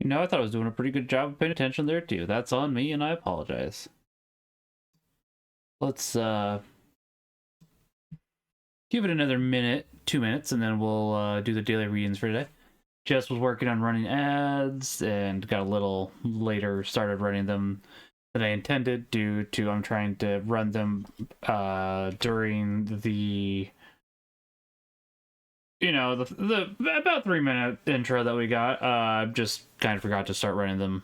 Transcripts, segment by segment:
You know, I thought I was doing a pretty good job of paying attention there too. That's on me, and I apologize. Let's give it another minute, 2 minutes, and then we'll do the daily readings for today. Jess was working on running ads and got a little later started running them than I intended due to I'm trying to run them during the the about 3 minute intro that we got. Just kind of forgot to start running them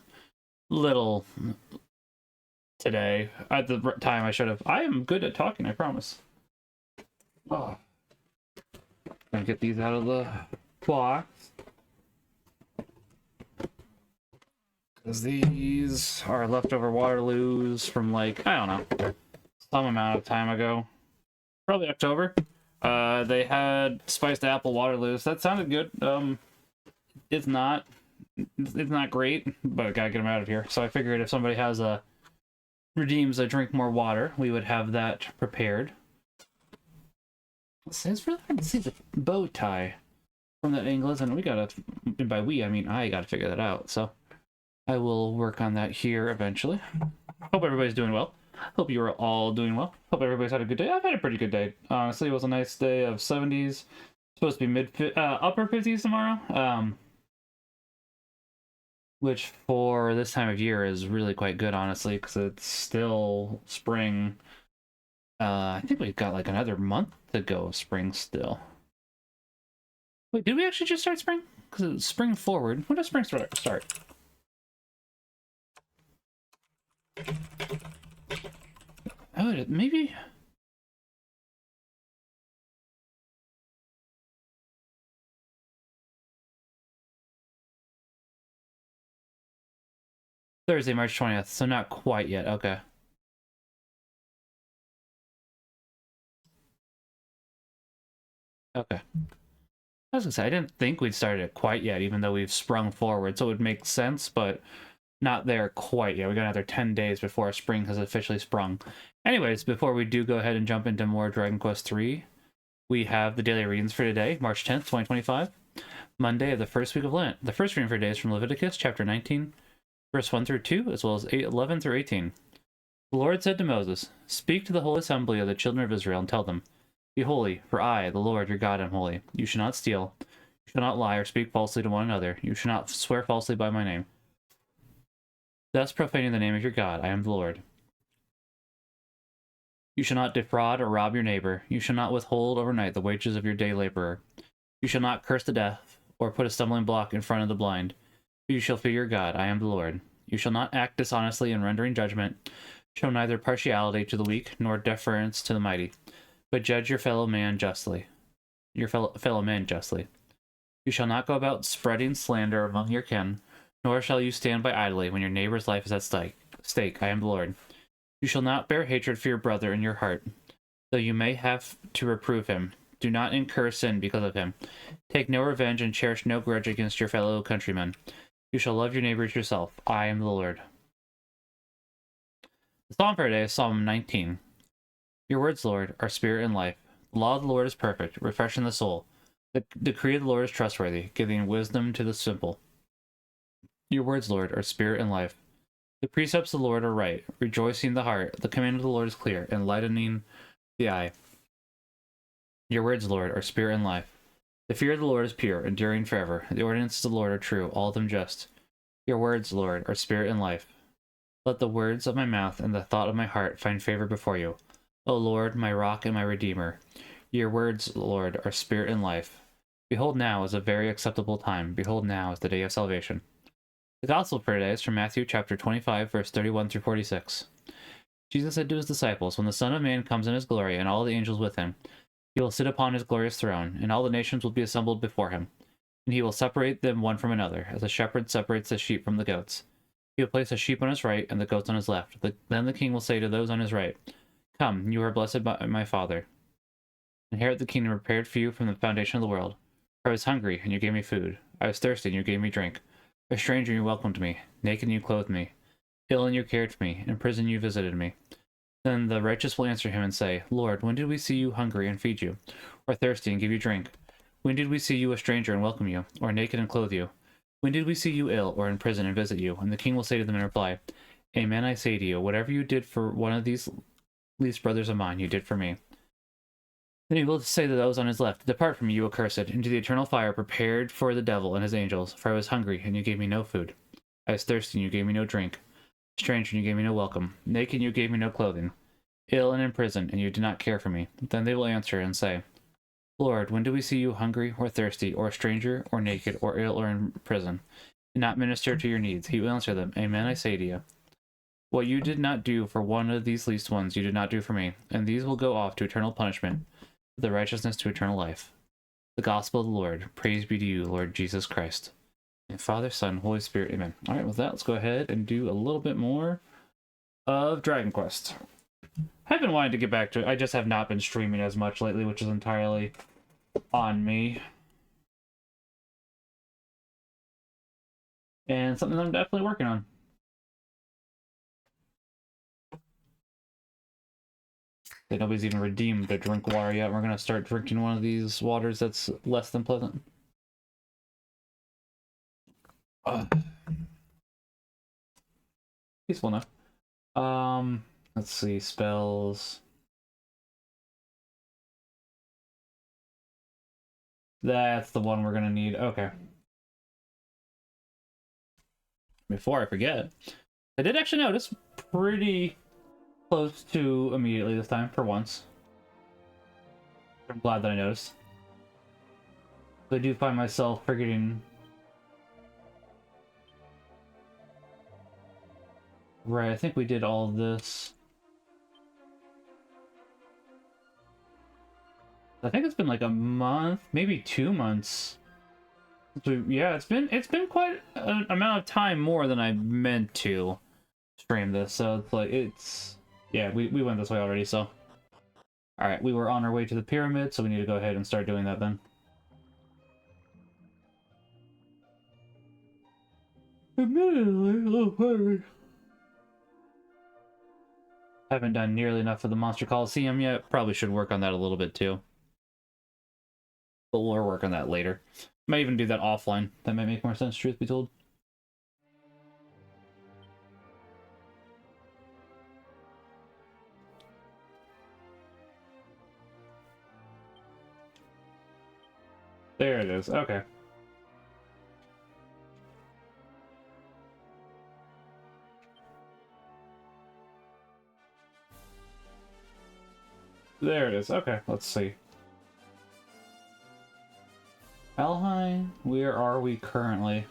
little today at the time I should have. I am good at talking, I promise. Oh, gonna get these out of the box because these are leftover Waterloos from like I don't know some amount of time ago, probably October. They had spiced apple Waterloos. That sounded good. It's not great, but I gotta get them out of here. So I figured if somebody has redeems a drink more water, we would have that prepared. It's really hard to see the bow tie from that angle, and we gotta, and by we I mean I gotta figure that out. So I will work on that here eventually. Hope everybody's doing well. Hope you are all doing well. Hope everybody's had a good day. I've had a pretty good day. Honestly, it was a nice day of 70s. Supposed to be upper 50s tomorrow. Which for this time of year is really quite good, honestly, because it's still spring. I think we've got like another month to go of spring still. Wait, did we actually just start spring? Because it's spring forward. When does spring start? Oh, maybe. Thursday, March 20th, so not quite yet. Okay. Okay. I was gonna say, I didn't think we'd started it quite yet, even though we've sprung forward, so it would make sense, but not there quite yet. We got another 10 days before spring has officially sprung. Anyways, before we do go ahead and jump into more Dragon Quest III, we have the daily readings for today, March 10th, 2025, Monday of the first week of Lent. The first reading for today is from Leviticus chapter 19, verse 1 through 2, as well as 11 through 18. The Lord said to Moses, "Speak to the whole assembly of the children of Israel and tell them, Be holy, for I, the Lord your God, am holy. You shall not steal. You shall not lie or speak falsely to one another. You shall not swear falsely by my name, thus profaning the name of your God. I am the Lord. You shall not defraud or rob your neighbor. You shall not withhold overnight the wages of your day laborer. You shall not curse the deaf or put a stumbling block in front of the blind. You shall fear your God. I am the Lord. You shall not act dishonestly in rendering judgment. Show neither partiality to the weak nor deference to the mighty, but judge your fellow men justly. You shall not go about spreading slander among your kin, nor shall you stand by idly when your neighbor's life is at stake. I am the Lord. You shall not bear hatred for your brother in your heart, though you may have to reprove him. Do not incur sin because of him. Take no revenge and cherish no grudge against your fellow countrymen. You shall love your neighbors yourself. I am the Lord." The psalm for today is Psalm 19. Your words, Lord, are spirit and life. The law of the Lord is perfect, refreshing the soul. The decree of the Lord is trustworthy, giving wisdom to the simple. Your words, Lord, are spirit and life. The precepts of the Lord are right, rejoicing the heart. The command of the Lord is clear, enlightening the eye. Your words, Lord, are spirit and life. The fear of the Lord is pure, enduring forever. The ordinances of the Lord are true, all of them just. Your words, Lord, are spirit and life. Let the words of my mouth and the thought of my heart find favor before you. O Lord, my rock and my redeemer. Your words, Lord, are spirit and life. Behold, now is a very acceptable time. Behold, now is the day of salvation. The gospel for today is from Matthew chapter 25, verse 31 through 46. Jesus said to his disciples, "When the Son of Man comes in his glory and all the angels with him, he will sit upon his glorious throne, and all the nations will be assembled before him. And he will separate them one from another, as a shepherd separates the sheep from the goats. He will place the sheep on his right and the goats on his left. Then the king will say to those on his right, 'Come, you are blessed by my Father. Inherit the kingdom prepared for you from the foundation of the world. For I was hungry, and you gave me food. I was thirsty, and you gave me drink. A stranger, and you welcomed me. Naked, and you clothed me. Ill, and you cared for me. In prison, you visited me.' Then the righteous will answer him and say, 'Lord, when did we see you hungry and feed you, or thirsty and give you drink? When did we see you a stranger and welcome you, or naked and clothe you?' When did we see you ill or in prison and visit you? And the king will say to them in reply, Amen, I say to you, whatever you did for one of these least brothers of mine, you did for me. Then he will say to those on his left, Depart from me, you accursed, into the eternal fire prepared for the devil and his angels. For I was hungry, and you gave me no food. I was thirsty, and you gave me no drink. Strange, and you gave me no welcome. Naked, and you gave me no clothing. Ill and in prison, and you did not care for me. Then they will answer and say, Lord, when do we see you hungry, or thirsty, or a stranger, or naked, or ill, or in prison, and not minister to your needs? He will answer them, Amen, I say to you. What you did not do for one of these least ones, you did not do for me. And these will go off to eternal punishment, the righteousness to eternal life. The gospel of the Lord. Praise be to you, Lord Jesus Christ. And Father, Son, Holy Spirit, amen. All right, with that, let's go ahead and do a little bit more of Dragon Quest. I've been wanting to get back to it. I just have not been streaming as much lately, which is entirely on me. And something that I'm definitely working on. Nobody's even redeemed the drink water yet. We're going to start drinking one of these waters that's less than pleasant. Peaceful enough. Let's see, spells. That's the one we're going to need. Okay. Before I forget, I did actually notice pretty close to immediately this time, for once. I'm glad that I noticed. I do find myself forgetting. Right, I think we did all of this. I think it's been like a month, maybe 2 months. Yeah, it's been quite an amount of time more than I meant to stream this. So it's like yeah, we went this way already. So all right, we were on our way to the pyramid, so we need to go ahead and start doing that then. Admittedly, oh, sorry. Haven't done nearly enough of the Monster Coliseum yet. Probably should work on that a little bit too. But we'll work on that later. Might even do that offline. That might make more sense, truth be told. There it is. Okay. There it is. Okay, let's see. Alheim, where are we currently?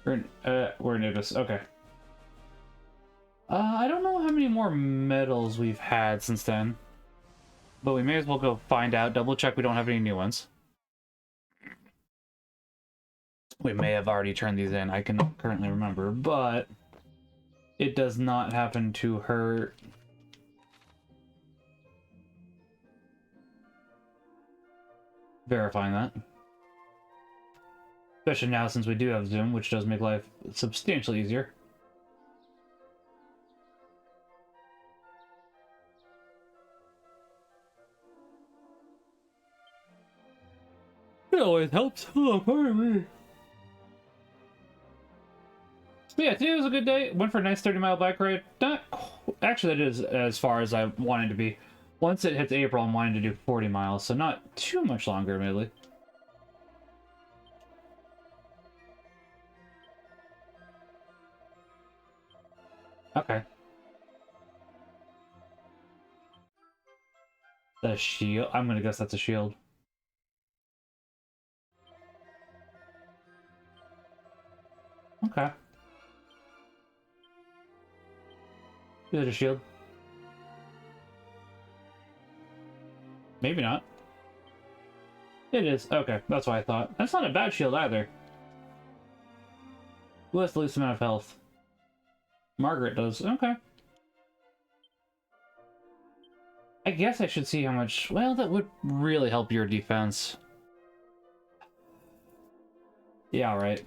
We're in Ibis. Okay. I don't know how many more medals we've had since then. But we may as well go find out. Double check we don't have any new ones. We may have already turned these in. I cannot currently remember, but it does not happen to hurt. Verifying that. Especially now since we do have Zoom, which does make life substantially easier. It always helps. Oh, pardon me. So yeah, today was a good day. Went for a nice 30-mile bike ride. Not actually, that is as far as I wanted to be. Once it hits April, I'm wanting to do 40 miles, so not too much longer, admittedly. Okay. The shield? I'm gonna guess that's a shield. Okay. Is it a shield? Maybe not. It is. Okay, that's what I thought. That's not a bad shield either. Who has the least amount of health? Margaret does. Okay. I guess I should see how much... Well, that would really help your defense. Yeah, right.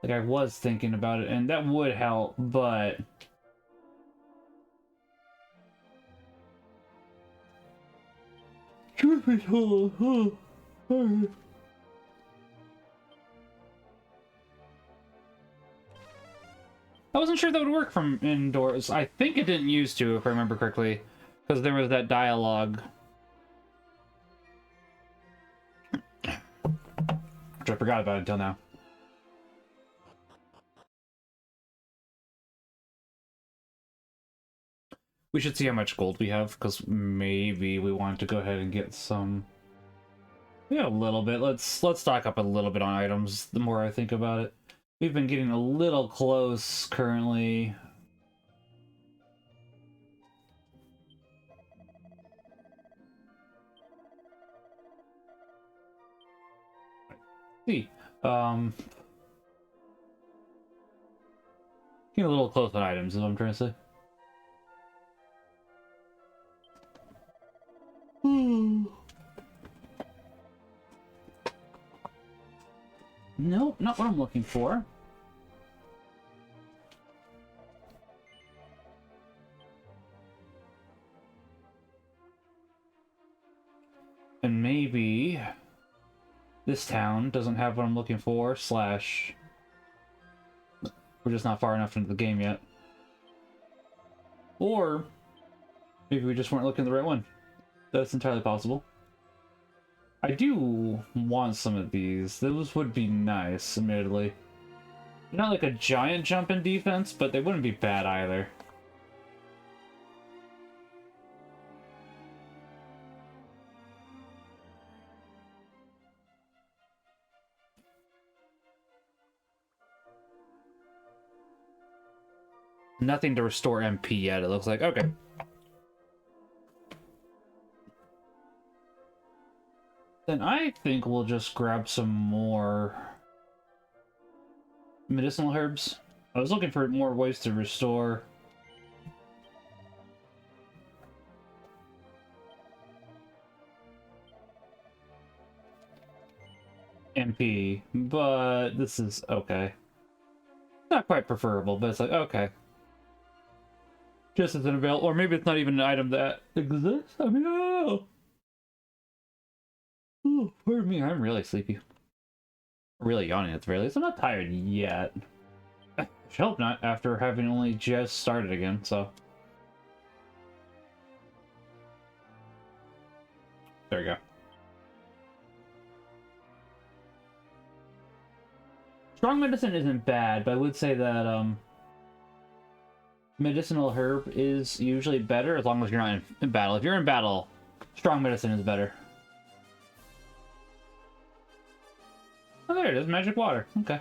Like, I was thinking about it, and that would help, but... Truth be told, I wasn't sure that would work from indoors. I think it didn't used to, if I remember correctly, because there was that dialogue. Which I forgot about until now. We should see how much gold we have, because maybe we want to go ahead and get some... Yeah, a little bit. Let's stock up a little bit on items, the more I think about it. We've been getting a little close currently. Let's see. Getting a little close on items is what I'm trying to say. Nope, not what I'm looking for. And maybe this town doesn't have what I'm looking for, slash we're just not far enough into the game yet. Or maybe we just weren't looking at the right one. That's entirely possible. I do want some of these. Those would be nice, admittedly. Not like a giant jump in defense, but they wouldn't be bad either. Nothing to restore MP yet, it looks like. Okay. Then I think we'll just grab some more medicinal herbs. I was looking for more ways to restore MP, but this is okay. Not quite preferable, but it's like, okay. Just as an avail, or maybe it's not even an item that exists. I mean, I don't know. Ooh, pardon me, I'm really sleepy. Really yawning at the very least. I'm not tired yet. I hope not, after having only just started again, so. There we go. Strong medicine isn't bad, but I would say that, medicinal herb is usually better as long as you're not in battle. If you're in battle, strong medicine is better. Oh, there it is. Magic water. Okay.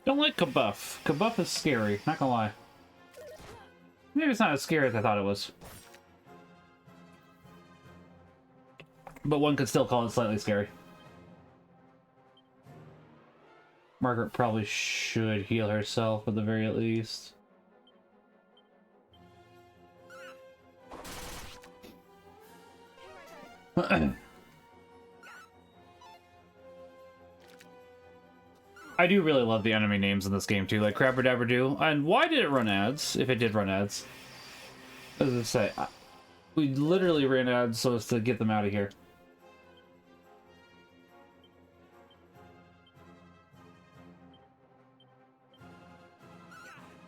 Don't like Kabuff. Kabuff is scary, not gonna lie. Maybe it's not as scary as I thought it was. But one could still call it slightly scary. Margaret probably should heal herself at the very least. I do really love the enemy names in this game too, like Crabber-Dabber-Doo. And why did it run ads, if it did run ads? As I say, we literally ran ads so as to get them out of here.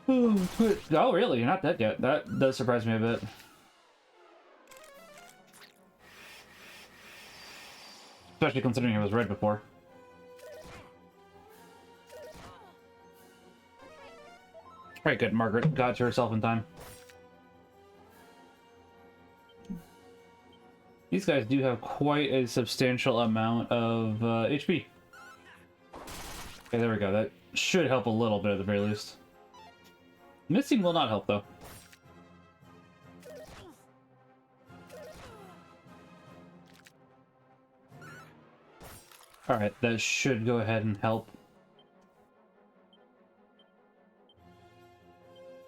Oh, really? You're not dead yet. That does surprise me a bit. Especially considering it was red before. Alright, good. Margaret got to herself in time. These guys do have quite a substantial amount of HP. Okay, there we go. That should help a little bit at the very least. Missing will not help, though. Alright, that should go ahead and help.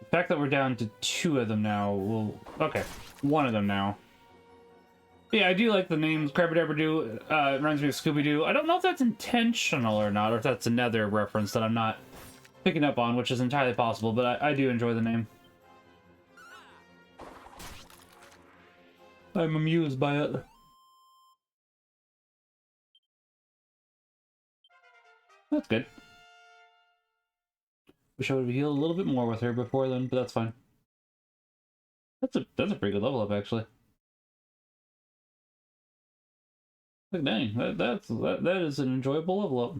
The fact that we're down to 2 of them now will... Okay, 1 of them now. Yeah, I do like the names Crabadabradoo. It reminds me of Scooby-Doo. I don't know if that's intentional or not, or if that's another reference that I'm not picking up on, which is entirely possible, but I do enjoy the name. I'm amused by it. That's good. Wish I would have healed a little bit more with her before then, but that's fine. That's a pretty good level up, actually. Like, dang, that is an enjoyable level up.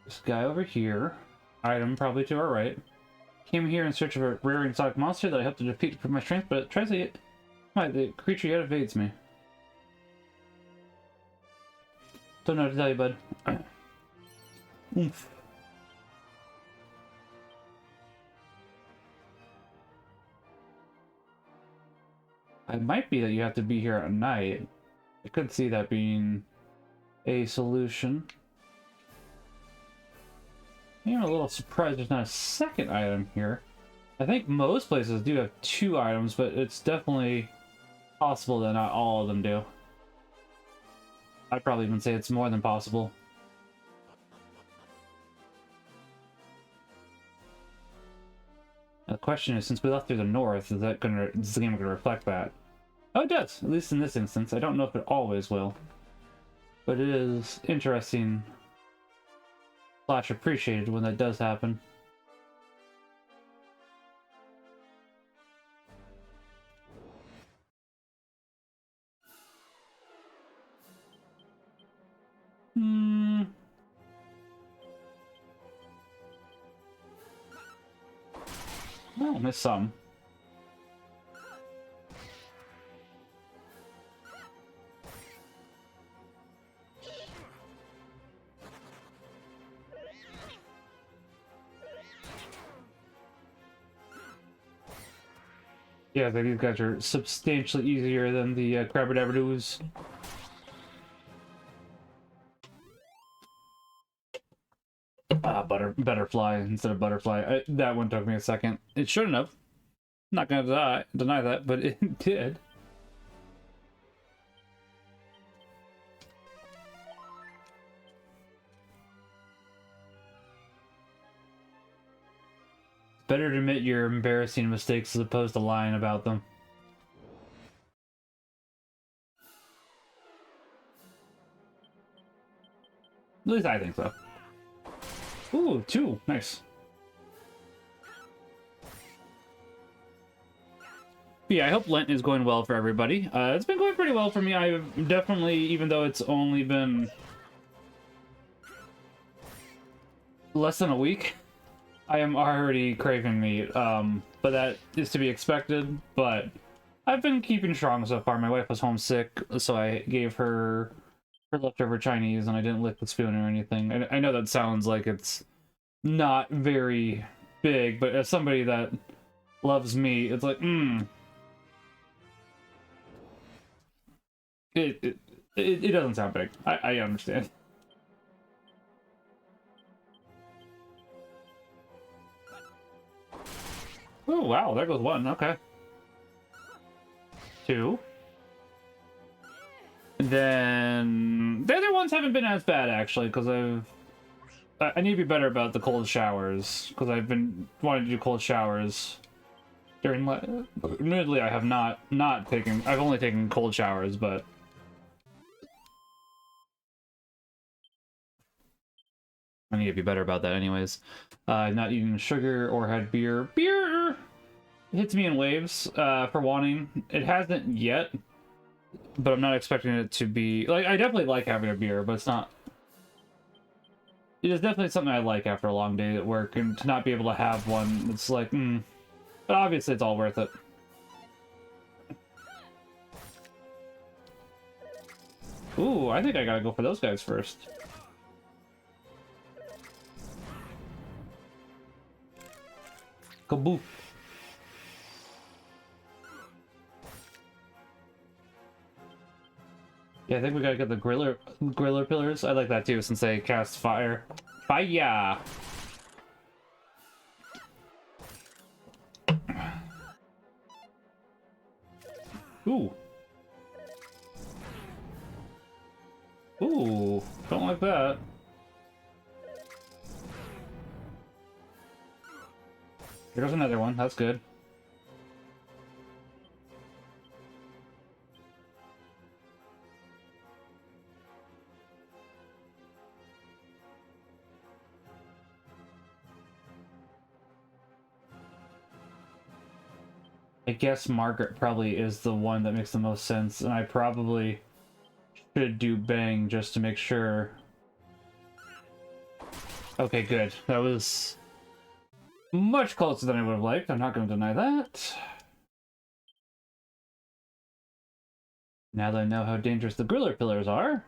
This guy over here, item probably to our right, came here in search of a rare exotic monster that I hope to defeat for my strength, but it tries to get... the creature yet evades me. Don't know what to tell you, bud. Oomph. It might be that you have to be here at night. I could see that being a solution. I'm a little surprised there's not a second item here. I think most places do have 2 items, but it's definitely possible that not all of them do. I'd probably even say it's more than possible. Now, the question is, since we left through the north, is the game gonna reflect that? Oh, it does, at least in this instance. I don't know if it always will, but it is interesting / appreciated when that does happen. Oh, missed some. Yeah, these guys are substantially easier than the Crabadabradoos. Butterfly instead of butterfly. That one took me a second. It shouldn't have. Not gonna deny that, but it did. Better to admit your embarrassing mistakes as opposed to lying about them. At least I think so. Ooh, 2. Nice. But yeah, I hope Lent is going well for everybody. It's been going pretty well for me. I've definitely, even though it's only been less than a week, I am already craving meat. But that is to be expected. But I've been keeping strong so far. My wife was homesick, so I gave her leftover Chinese, and I didn't lick the spoon or anything. I know that sounds like it's not very big, but as somebody that loves meat, it's like, it doesn't sound big. I understand. Oh wow, there goes 1. Okay. 2. Then the other ones haven't been as bad actually, because I need to be better about the cold showers, because I've been wanting to do cold showers during. Admittedly, I have not taken. I've only taken cold showers, but I need to be better about that anyways. Not eating sugar or had beer. Beer hits me in waves for wanting. It hasn't yet. but I'm not expecting it to be like. I definitely like having a beer, but it's not. It is definitely something I like after a long day at work, and to not be able to have one, it's like, But obviously, it's all worth it. Ooh, I think I gotta go for those guys first. Kaboo. Yeah, I think we gotta get the griller pillars. I like that too, since they cast fire. Fire! Ooh. Ooh, don't like that. Here goes another one, that's good. I guess Margaret probably is the one that makes the most sense, and I probably should do Bang just to make sure. Okay, good. That was much closer than I would have liked. I'm not going to deny that. Now that I know how dangerous the griller pillars are.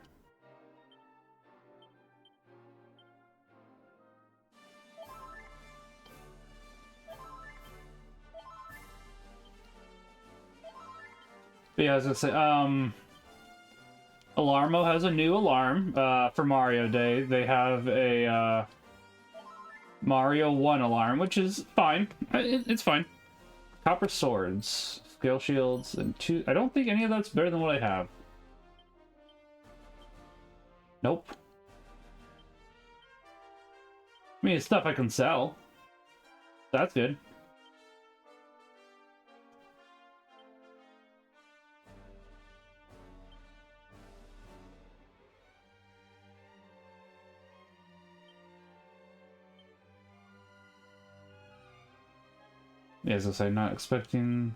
But yeah, I was gonna say, Alarmo has a new alarm for Mario Day. They have a Mario 1 alarm, which is fine. It's fine. Copper swords, scale shields, and 2. I don't think any of that's better than what I have. Nope. I mean, it's stuff I can sell. That's good. Yeah, as I say, not expecting.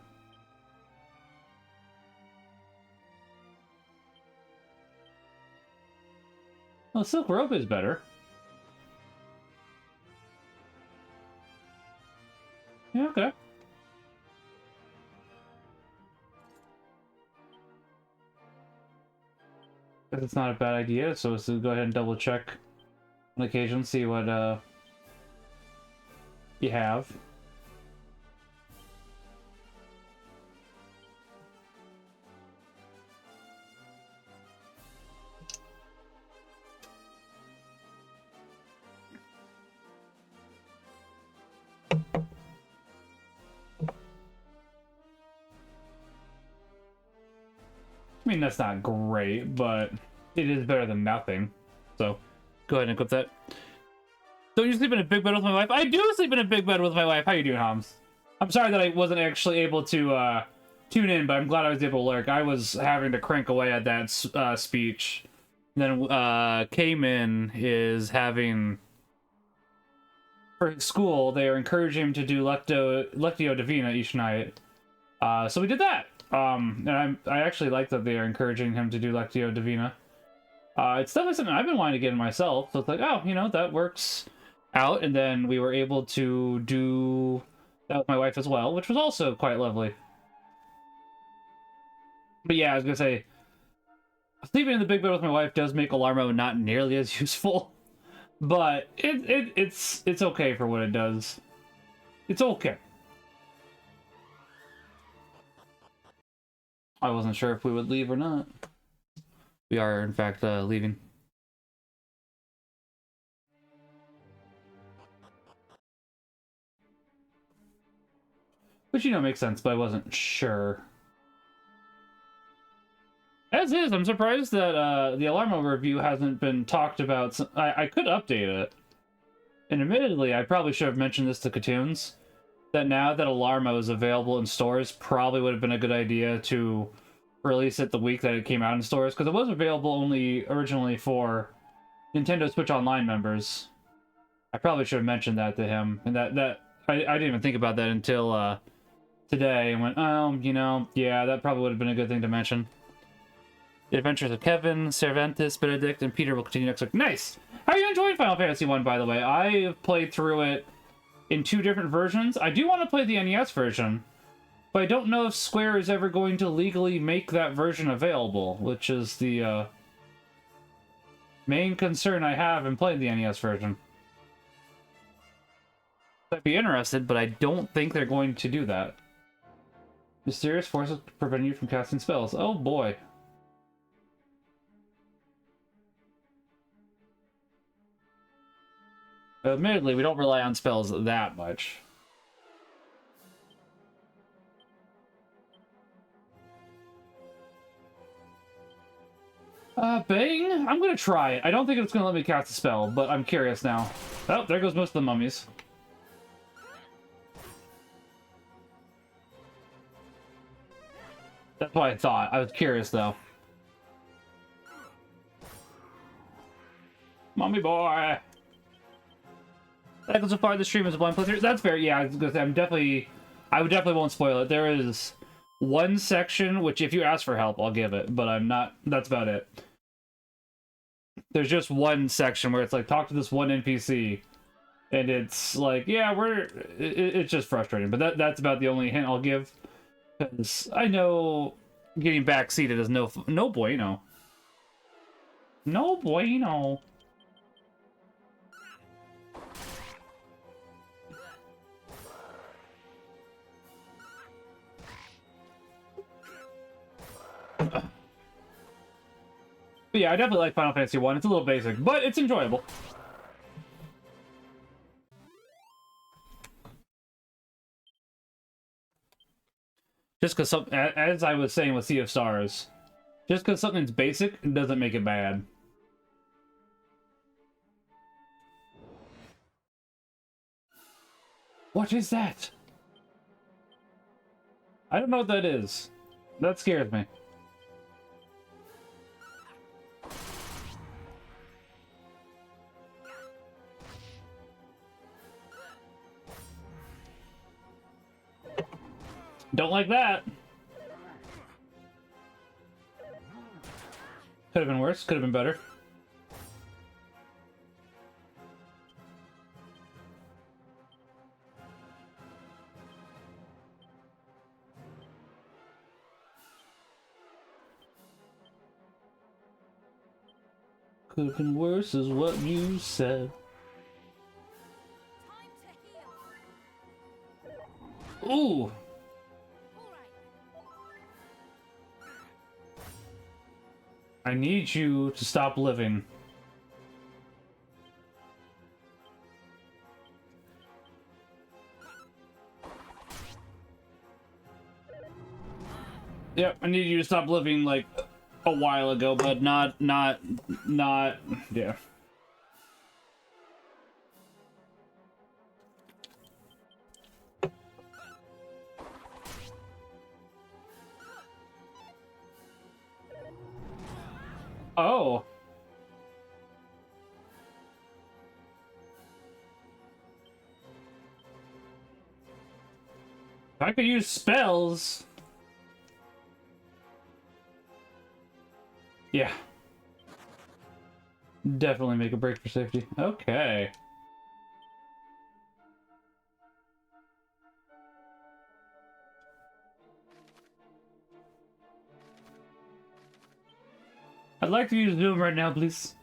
Well, Silk Rope is better. Yeah, okay. Guess it's not a bad idea, so let's go ahead and double check on occasion, see what you have. I mean, that's not great, but it is better than nothing. So, go ahead and equip that. Don't you sleep in a big bed with my wife? I do sleep in a big bed with my wife. How you doing, Hams? I'm sorry that I wasn't actually able to tune in, but I'm glad I was able to lurk. I was having to crank away at that speech. And then Kamen is having... For school, they are encouraging him to do Lectio Divina each night. So we did that. And I actually like that they are encouraging him to do Lectio Divina. It's definitely something I've been wanting to get in myself. So it's like, oh, you know, that works out. And then we were able to do that with my wife as well, which was also quite lovely. But yeah, I was gonna say, sleeping in the big bed with my wife does make Alarmo not nearly as useful. But it's okay for what it does. It's okay. I wasn't sure if we would leave or not. We are, in fact, leaving. Which, you know, makes sense, but I wasn't sure. As is, I'm surprised that the Alarmo review hasn't been talked about. I could update it. And admittedly, I probably should have mentioned this to Katoons, that now that Alarmo is available in stores, probably would have been a good idea to release it the week that it came out in stores, because it was available only originally for Nintendo Switch Online members. I probably should have mentioned that to him, and I didn't even think about that until today, and went, oh, you know, yeah, that probably would have been a good thing to mention. The Adventures of Kevin, Cervantes, Benedict, and Peter will continue next week. Nice! How are you enjoying Final Fantasy 1, by the way? I've played through it in 2 different versions. I do want to play the NES version, but I don't know if Square is ever going to legally make that version available, which is the main concern I have in playing the NES version. I'd be interested, but I don't think they're going to do that. Mysterious forces prevent you from casting spells. Oh boy. Admittedly, we don't rely on spells that much. Bang? I'm gonna try it. I don't think it's gonna let me cast a spell, but I'm curious now. Oh, there goes most of the mummies. That's what I thought. I was curious, though. Mummy boy! That goes so far the stream as a blind playthrough. That's fair, yeah, I would definitely won't spoil it. There is one section, which if you ask for help, I'll give it, but I'm not, that's about it. There's just one section where it's like, talk to this one NPC, and it's like, yeah, it's just frustrating, but that's about the only hint I'll give. Because I know getting backseated is no bueno. No bueno. But yeah, I definitely like Final Fantasy 1. It's a little basic, but it's enjoyable. Just because, as I was saying with Sea of Stars, just because something's basic doesn't make it bad. What is that? I don't know what that is. That scares me. Don't like that. Could have been worse. Could have been better. Could have been worse is what you said. Ooh. I need you to stop living. Yep, I need you to stop living like a while ago, but not, yeah. Oh. If I could use spells. Yeah. Definitely make a break for safety. Okay. I'd like to use Zoom right now, please.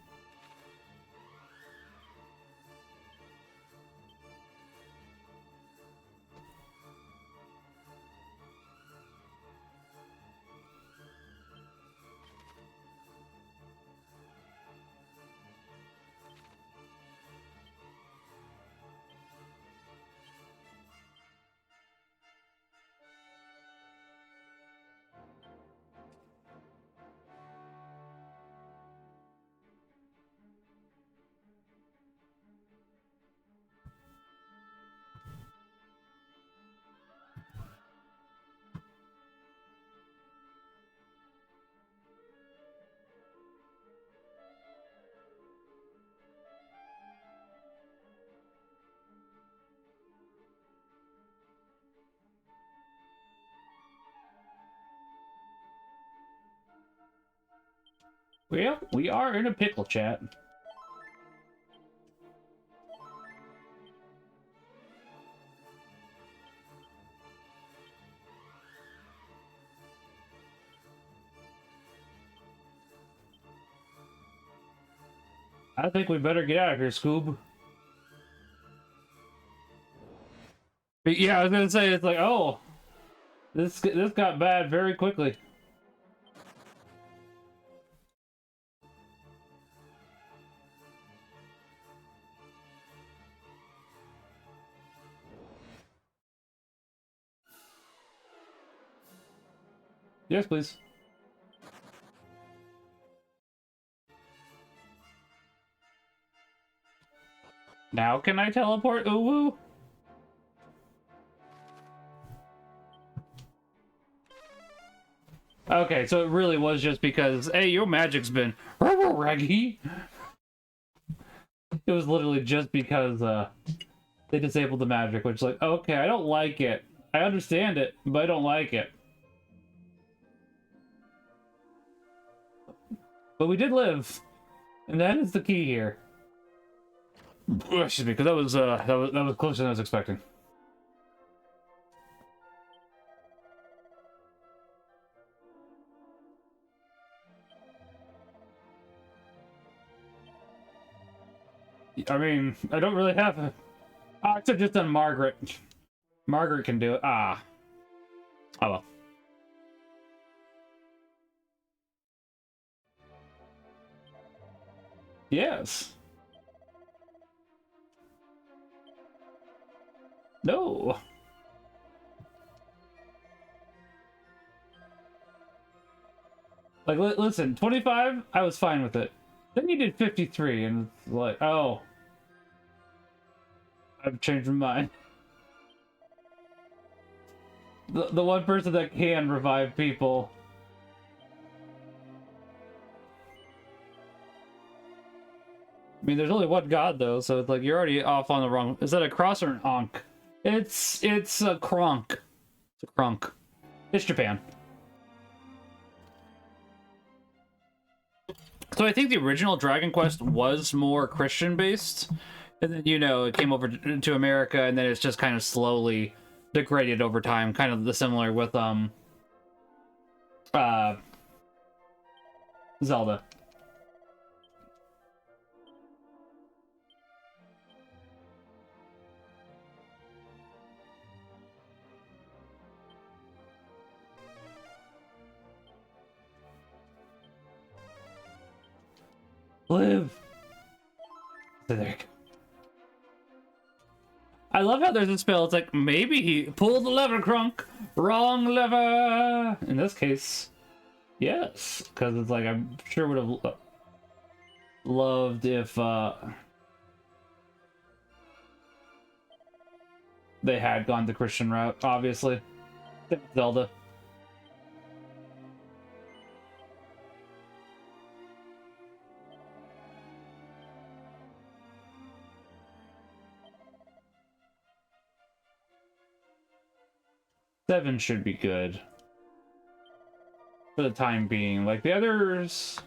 Well, we are in a pickle, chat. I think we better get out of here, Scoob. But yeah, I was gonna say, it's like, oh, this got bad very quickly. Yes, please. Now can I teleport? Ooh woo. Okay, so it really was just because, hey, your magic's been raggy. It was literally just because they disabled the magic, which, like, okay, I don't like it. I understand it, but I don't like it. But we did live, and that is the key here. Excuse me, because that was closer than I was expecting. I mean, I don't really have a... Ah, except just on Margaret. Margaret can do it. Ah. Oh well. Yes. No. Like, listen, 25, I was fine with it. Then you did 53, and it's like, oh. I've changed my mind. The one person that can revive people. I mean, there's only one god, though, so it's like, you're already off on the wrong... Is that a cross or an onk? It's a kronk. It's a kronk. It's Japan. So I think the original Dragon Quest was more Christian-based, and then, you know, it came over to America, and then it's just kind of slowly degraded over time, kind of the similar with, Zelda. Live! There you go. I love how there's a spell, it's like, maybe he pulled the lever, Crunk! Wrong lever! In this case, yes. Because it's like, I'm sure would have loved if, they had gone the Christian route, obviously. Zelda. Seven should be good. For the time being. Like, the others...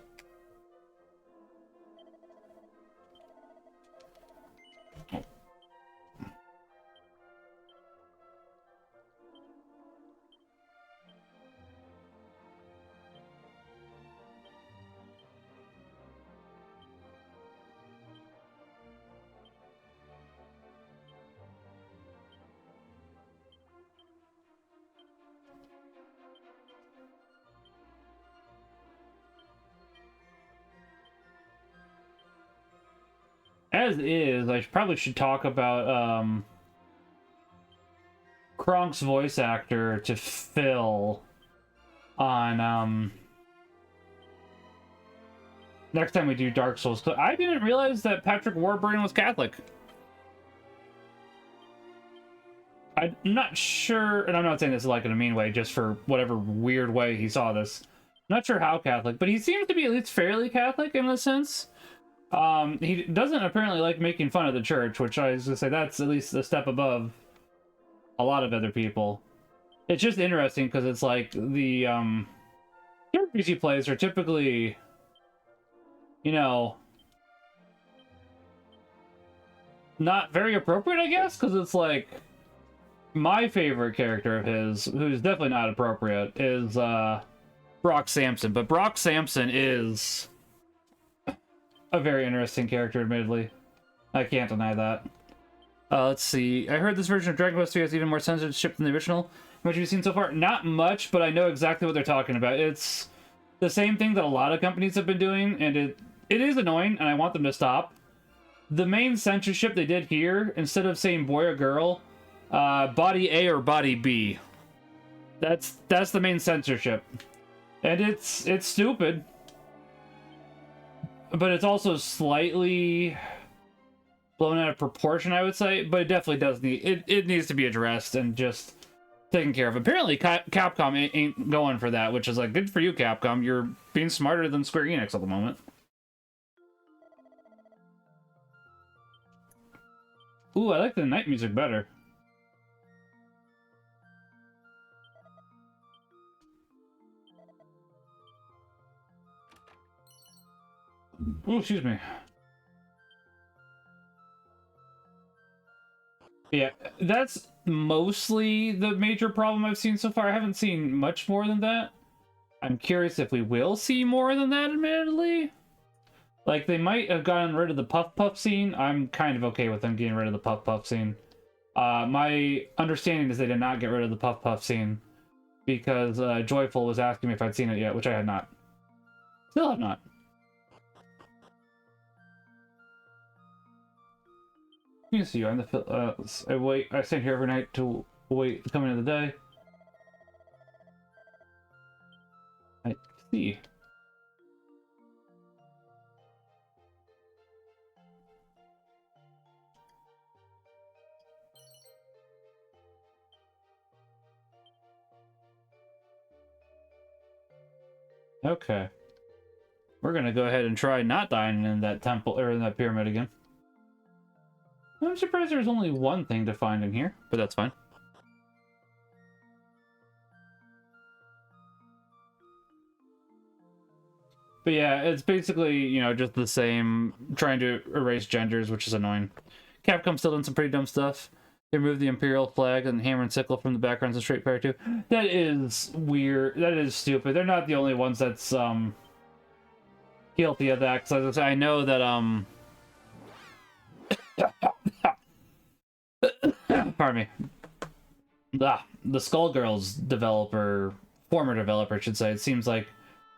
As is, I probably should talk about, Kronk's voice actor to Phil on, next time we do Dark Souls. I didn't realize that Patrick Warburton was Catholic. I'm not sure, and I'm not saying this like in a mean way, just for whatever weird way he saw this. Not sure how Catholic, but he seems to be at least fairly Catholic in a sense. He doesn't apparently like making fun of the church, which I was gonna say that's at least a step above a lot of other people. It's just interesting because it's like the characters he plays are typically you know, not very appropriate, I guess, because it's like my favorite character of his, who's definitely not appropriate, is Brock Sampson. But Brock Sampson is a very interesting character, admittedly. I can't deny that. Let's see. I heard this version of Dragon Quest III has even more censorship than the original. What have you seen so far? Not much, but I know exactly what they're talking about. It's the same thing that a lot of companies have been doing, and it is annoying, and I want them to stop. The main censorship they did here, instead of saying boy or girl, body A or body B. That's the main censorship. And it's stupid. But it's also slightly blown out of proportion, I would say. But it definitely does need... It needs to be addressed and just taken care of. Apparently, Capcom ain't going for that, which is like, good for you, Capcom. You're being smarter than Square Enix at the moment. Ooh, I like the night music better. Ooh, excuse me. Yeah, that's mostly the major problem I've seen so far. I haven't seen much more than that. I'm curious if we will see more than that, admittedly. Like, they might have gotten rid of the puff-puff scene. I'm kind of okay with them getting rid of the puff-puff scene. My understanding is they did not get rid of the puff-puff scene because Joyful was asking me if I'd seen it yet, which I had not. Still have not. You can see you. I'm the I stay here every night to wait the coming of the day. I see. Okay. We're gonna go ahead and try not dying in that temple or in that pyramid again. I'm surprised there's only one thing to find in here, but that's fine. But yeah, it's basically, you know, just the same, trying to erase genders, which is annoying. Capcom's still done some pretty dumb stuff. They removed the Imperial flag and hammer and sickle from the backgrounds of Street Fighter 2. That is weird. That is stupid. They're not the only ones that's guilty of that. Because I know that pardon me. The Skullgirls developer, former developer, I should say, it seems like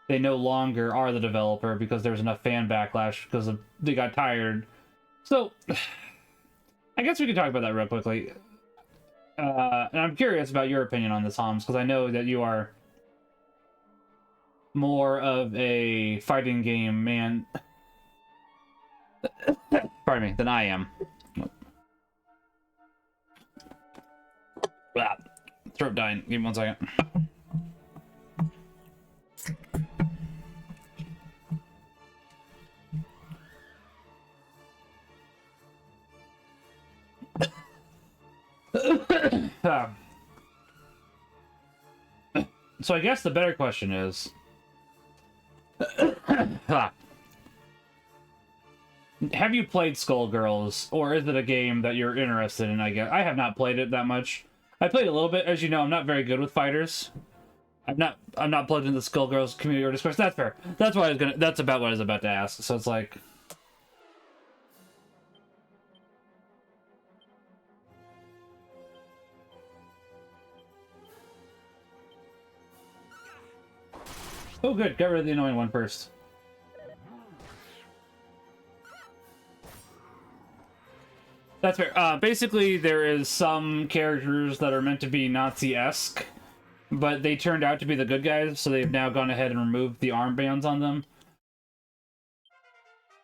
they no longer are the developer because there was enough fan backlash because they got tired. So, I guess we could talk about that real quickly. And I'm curious about your opinion on this, Hans, because I know that you are more of a fighting game man pardon me, than I am. Blah. Throat dying. Give me 1 second. So I guess the better question is have you played Skullgirls, or is it a game that you're interested in? I guess I have not played it that much. I played a little bit. As you know, I'm not very good with fighters. I'm not plugged into the Skullgirls community or Discord. That's fair. That's what I was gonna. That's about what I was about to ask. So it's like, oh good, got rid of the annoying one first. That's fair. Basically, there is some characters that are meant to be Nazi-esque, but they turned out to be the good guys, so they've now gone ahead and removed the armbands on them.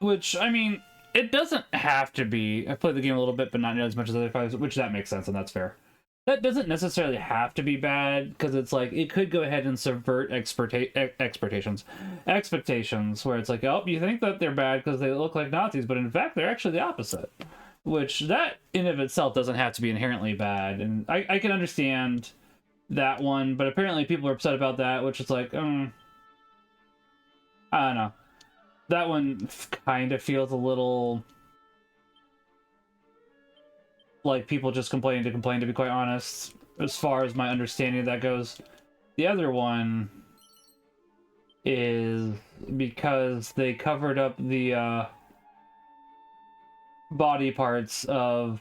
Which, I mean, it doesn't have to be. I played the game a little bit, but not as much as other fighters, which that makes sense, and that's fair. That doesn't necessarily have to be bad, because it's like, it could go ahead and subvert expectations, where it's like, oh, you think that they're bad because they look like Nazis, but in fact, they're actually the opposite. Which, that in of itself doesn't have to be inherently bad, and I can understand that one, but apparently people are upset about that, which is like, I don't know. that one kind of feels a little like people just complaining to complain, to be quite honest, as far as my understanding of that goes. The other one is because they covered up the body parts of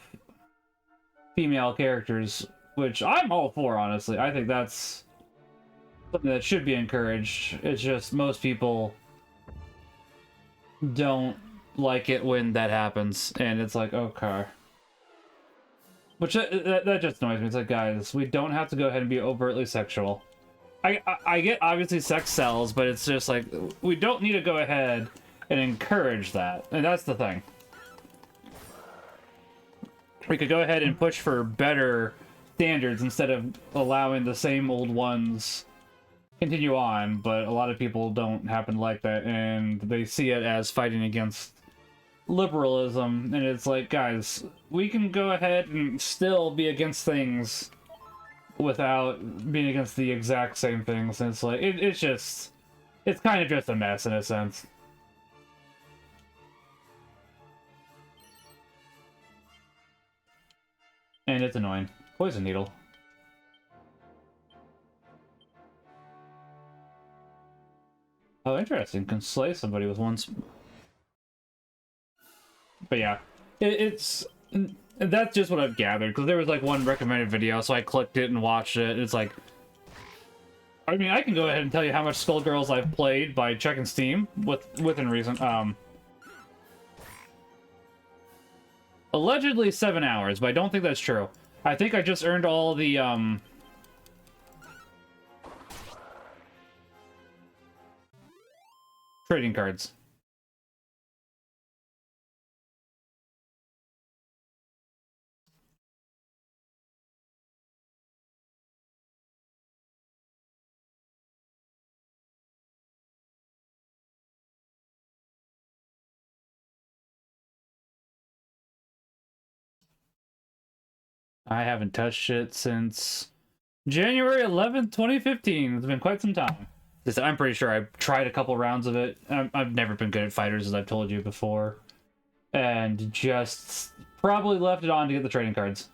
female characters, which I'm all for, honestly. I think that's something that should be encouraged. It's just most people don't like it when that happens, and it's like, okay. Which that just annoys me. It's like, guys, we don't have to go ahead and be overtly sexual. I get obviously sex sells, but it's just like we don't need to go ahead and encourage that, and that's the thing. We could go ahead and push for better standards instead of allowing the same old ones continue on, but a lot of people don't happen to like that, and they see it as fighting against liberalism, and it's like, guys, we can go ahead and still be against things without being against the exact same things, and it's like, it's kind of just a mess in a sense. And it's annoying. Poison needle. Oh, interesting. Can slay somebody with one... But yeah, that's just what I've gathered, because there was like one recommended video, so I clicked it and watched it. It's like, I mean, I can go ahead and tell you how much Skullgirls I've played by checking Steam within reason. Allegedly 7 hours, but I don't think that's true. I think I just earned all the trading cards. I haven't touched it since January 11th, 2015. It's been quite some time. I'm pretty sure I've tried a couple rounds of it. I've never been good at fighters, as I've told you before. And just probably left it on to get the trading cards.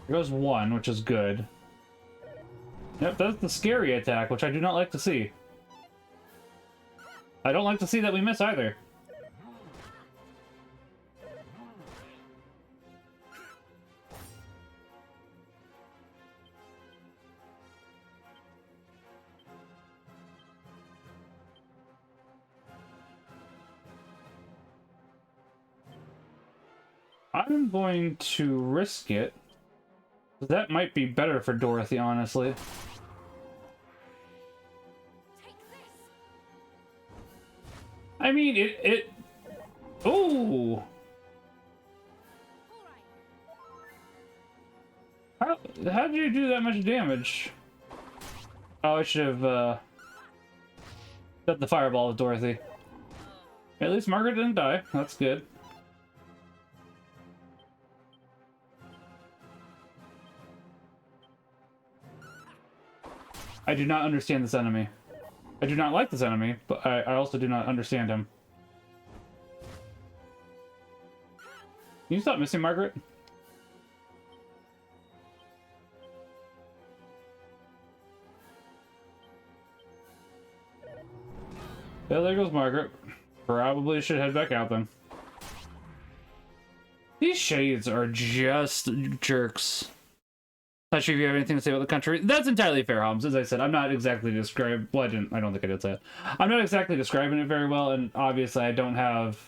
There goes one, which is good. Yep, that's the scary attack, which I do not like to see. I don't like to see that we miss either. I'm going to risk it. That might be better for Dorothy, honestly. I mean, it... Ooh! How did you do that much damage? Oh, I should have, set the fireball with Dorothy. At least Margaret didn't die. That's good. I do not understand this enemy. I do not like this enemy, but I also do not understand him. Can you stop missing, Margaret? Yeah, there goes Margaret. Probably should head back out then. These shades are just jerks. Not sure if you have anything to say about the country. That's entirely fair, Holmes. As I said, I'm not exactly describing... Well, I don't think I did say it. I'm not exactly describing it very well, and obviously I don't have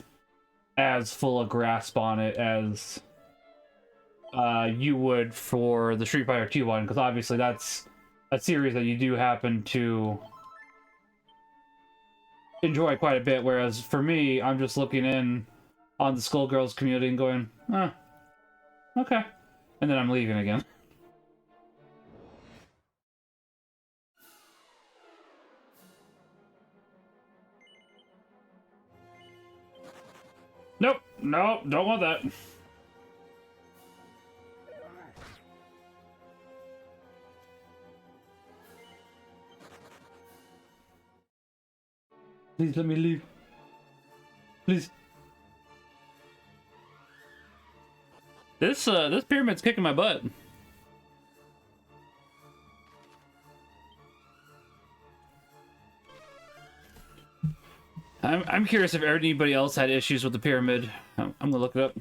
as full a grasp on it as you would for the Street Fighter 2 one, because obviously that's a series that you do happen to enjoy quite a bit, whereas for me, I'm just looking in on the Skullgirls community and going, okay. And then I'm leaving again. Nope, don't want that. Please let me leave. Please. This pyramid's kicking my butt. I'm curious if anybody else had issues with the pyramid. I'm gonna look it up.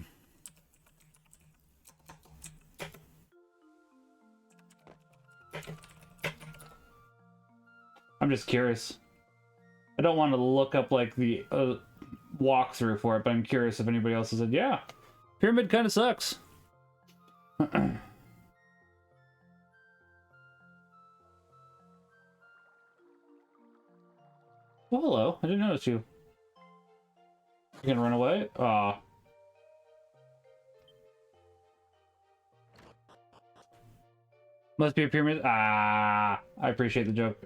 I'm just curious. I don't want to look up like the walkthrough for it, but I'm curious if anybody else has said, yeah, pyramid kind of sucks. Oh, hello. I didn't notice you. You gonna run away? Aw. Must be a pyramid. Ah, I appreciate the joke.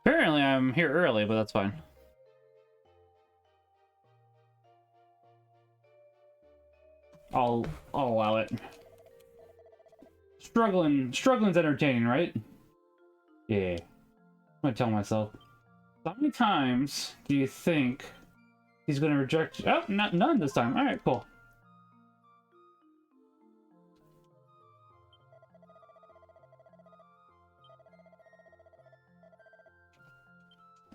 Apparently I'm here early, but that's fine. I'll allow it. Struggling's entertaining, right? Yeah. I'm gonna tell myself. How many times do you think he's gonna reject you? Oh, none this time. Alright, cool.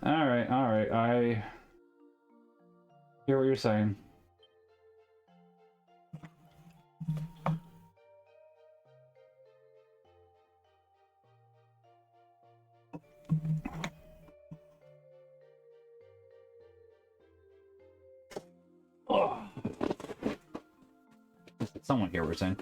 Alright, I hear what you're saying. Oh. Someone hear what we're saying.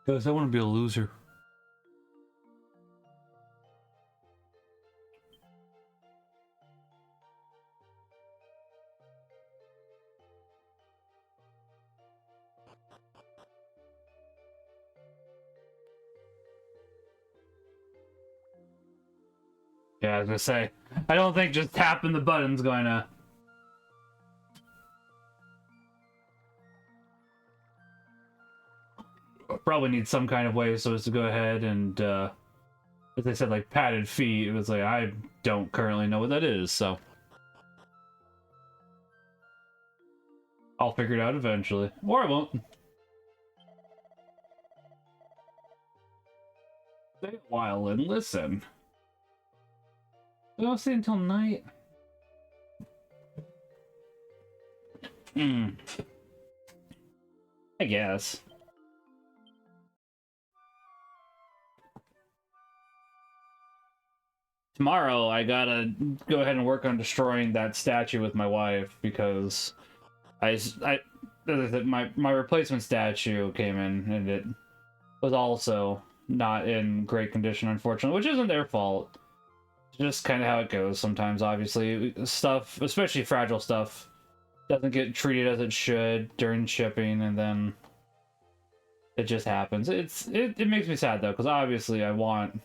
Guys, I want to be a loser. Yeah, I was gonna say, I don't think just tapping the button's going to... Probably need some kind of way so as to go ahead and, as they said, like, padded feet. It was like, I don't currently know what that is, so... I'll figure it out eventually. Or I won't. Stay a while and listen. I'll stay until night. I guess. Tomorrow, I gotta go ahead and work on destroying that statue with my wife, because as I said, my replacement statue came in, and it was also not in great condition, unfortunately, which isn't their fault. It's just kind of how it goes sometimes, obviously. Stuff, especially fragile stuff, doesn't get treated as it should during shipping, and then it just happens. It makes me sad, though, because obviously I want...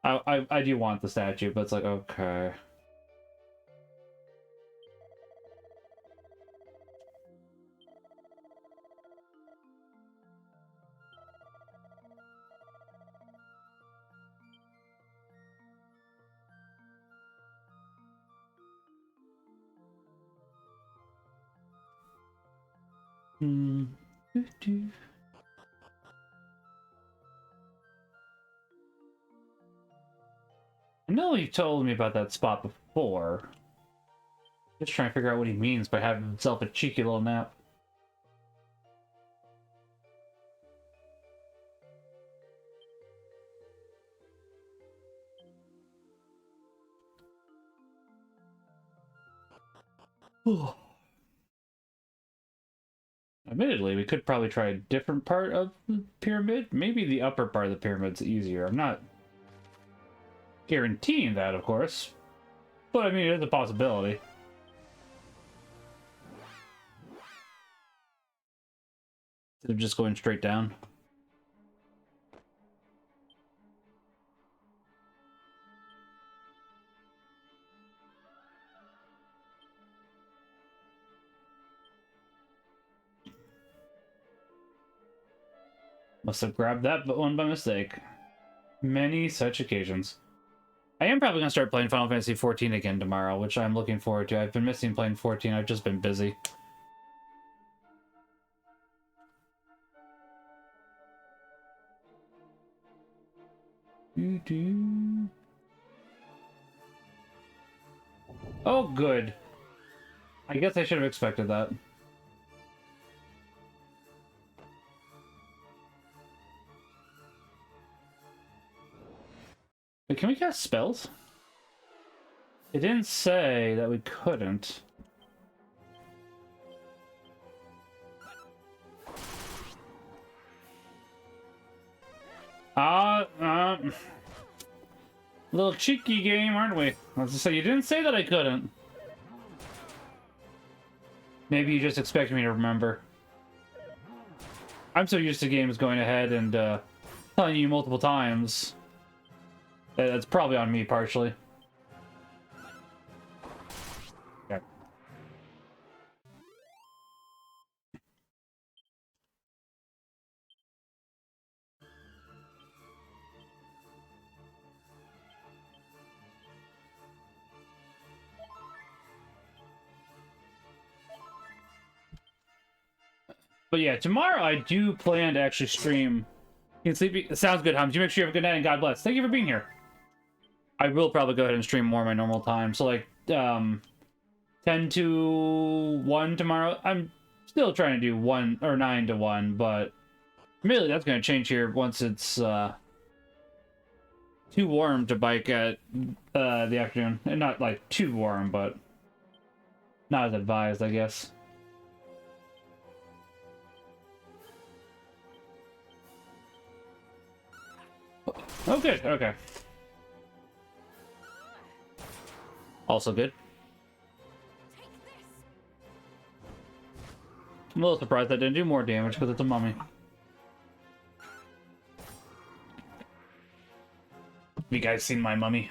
I do want the statue, but it's like, okay. Hmm. I know he told me about that spot before. Just trying to figure out what he means by having himself a cheeky little nap. Admittedly, we could probably try a different part of the pyramid. Maybe the upper part of the pyramid's easier. I'm not guaranteeing that, of course. But I mean, it's a possibility. Instead of just going straight down. Must have grabbed that one by mistake. Many such occasions. I am probably going to start playing Final Fantasy XIV again tomorrow, which I'm looking forward to. I've been missing playing 14. I've just been busy. Oh, good. I guess I should have expected that. Wait, can we cast spells? It didn't say that we couldn't. Little cheeky game, aren't we? I was to say, you didn't say that I couldn't. Maybe you just expect me to remember. I'm so used to games going ahead and telling you multiple times. That's probably on me, partially. Okay. But yeah, tomorrow I do plan to actually stream. You can sleep. Sounds good, Hums. You make sure you have a good night and God bless. Thank you for being here. I will probably go ahead and stream more my normal time. So like 10 to 1 tomorrow. I'm still trying to do 1 or 9 to 1, but really that's going to change here once it's too warm to bike at the afternoon. And not like too warm, but not as advised, I guess. Oh, good. Okay. Also good. I'm a little surprised that didn't do more damage because it's a mummy. Have you guys seen my mummy?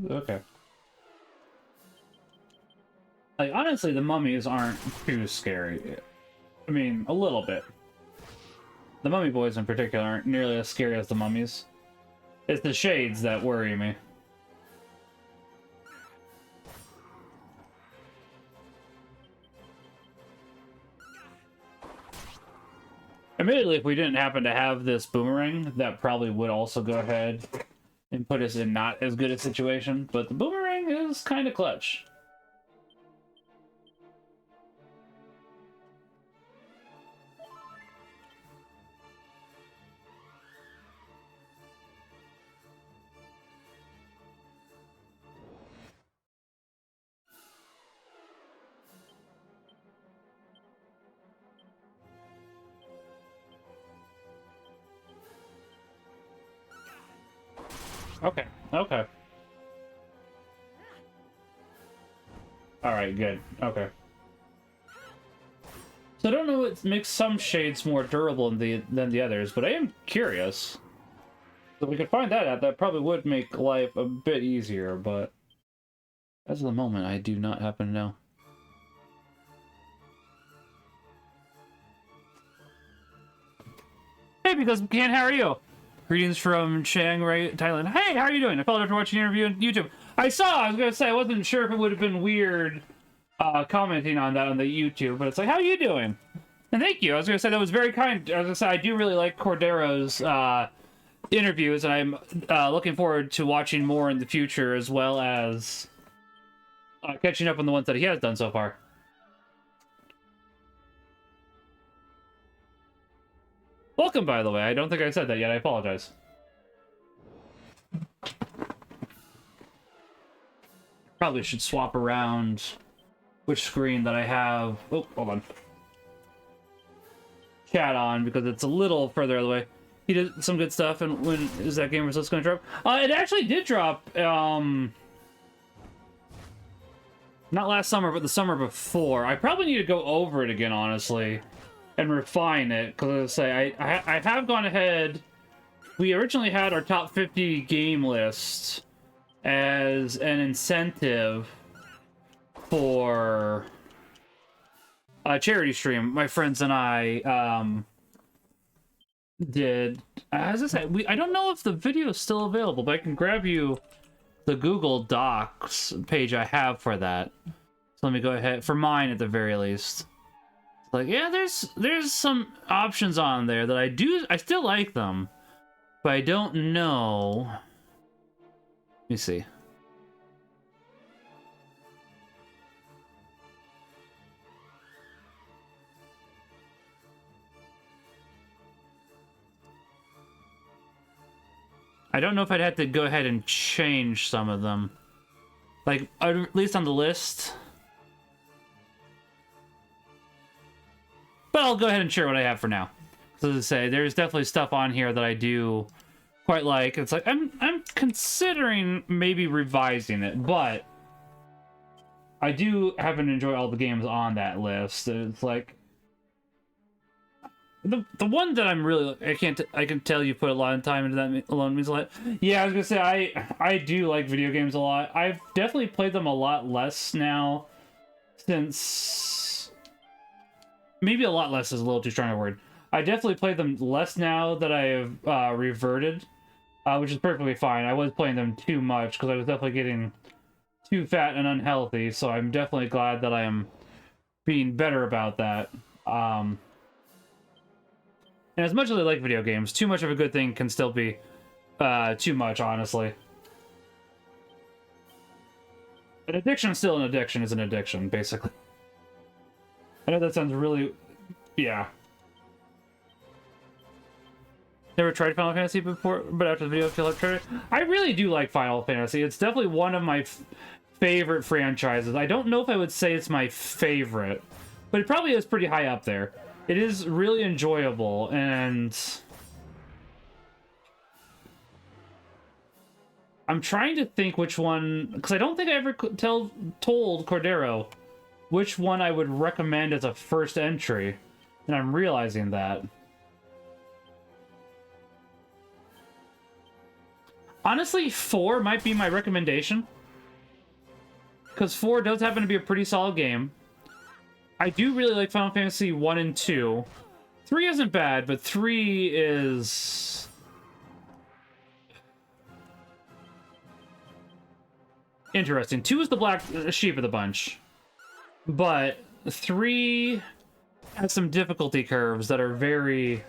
Okay. Like, honestly, the mummies aren't too scary. I mean, a little bit. The mummy boys in particular aren't nearly as scary as the mummies. It's the shades that worry me. Admittedly, if we didn't happen to have this boomerang, that probably would also go ahead and put us in not as good a situation, but the boomerang is kind of clutch. Okay, okay. Alright, good. Okay. So I don't know what makes some shades more durable than the others, but I am curious. If we could find that out, that probably would make life a bit easier, but As of the moment, I do not happen to know. Hey, because McCann, how are you? Greetings from Chiang Rai, Thailand. Hey, how are you doing? I followed after watching your interview on YouTube. I was gonna say, I wasn't sure if it would have been weird commenting on that on the YouTube, but it's like, how are you doing? And thank you. I was gonna say that was very kind. I was gonna say I do really like Cordero's interviews, and I'm looking forward to watching more in the future, as well as catching up on the ones that he has done so far. Welcome, by the way. I don't think I said that yet. I apologize. Probably should swap around which screen that I have. Oh, hold on. Chat on, because it's a little further out of the way. He did some good stuff, and when is that game results going to drop? It actually did drop, not last summer, but the summer before. I probably need to go over it again, honestly, and refine it, because I have gone ahead. We originally had our top 50 game list as an incentive for a charity stream my friends and I did. As I said, I don't know if the video is still available, but I can grab you the Google Docs page I have for that. So let me go ahead, for mine at the very least. Like, yeah, there's some options on there that I still like them, but I don't know. Let me see. I don't know if I'd have to go ahead and change some of them. Like, at least on the list. But I'll go ahead and share what I have for now. So as I say, there's definitely stuff on here that I do quite like. It's like, I'm considering maybe revising it, but I do happen to enjoy all the games on that list. It's like, the one that I'm really, I can tell you put a lot of time into that alone means a lot. Yeah, I was gonna say I do like video games a lot. I've definitely played them a lot less now, since maybe a lot less is a little too strong a word. I definitely play them less now that I have reverted, which is perfectly fine. I was playing them too much because I was definitely getting too fat and unhealthy. So I'm definitely glad that I am being better about that. And as much as I like video games, too much of a good thing can still be too much, honestly. An addiction is still an addiction is an addiction, basically. I know that sounds really... yeah. Never tried Final Fantasy before, but after the video, I feel like tried it. I really do like Final Fantasy. It's definitely one of my favorite franchises. I don't know if I would say it's my favorite, but it probably is pretty high up there. It is really enjoyable, and I'm trying to think which one, because I don't think I ever told Cordero which one I would recommend as a first entry, and I'm realizing that. Honestly, 4 might be my recommendation, because 4 does happen to be a pretty solid game. I do really like Final Fantasy 1 and 2. 3 isn't bad, but 3 is... interesting. 2 is the black sheep of the bunch. But 3 has some difficulty curves that are very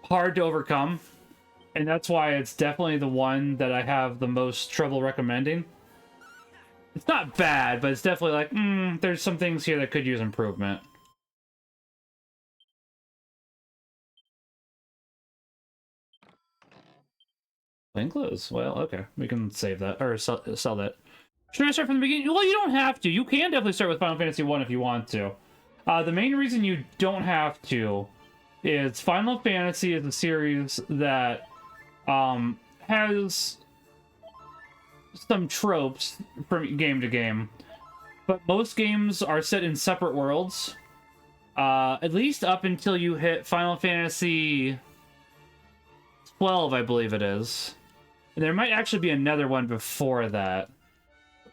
hard to overcome. And that's why it's definitely the one that I have the most trouble recommending. It's not bad, but it's definitely like, there's some things here that could use improvement. Plain clothes. Well, okay. We can save that, or sell that. Should I start from the beginning? Well, you don't have to. You can definitely start with Final Fantasy 1 if you want to. The main reason you don't have to is Final Fantasy is a series that has some tropes from game to game, but most games are set in separate worlds, at least up until you hit Final Fantasy 12, I believe it is. There might actually be another one before that.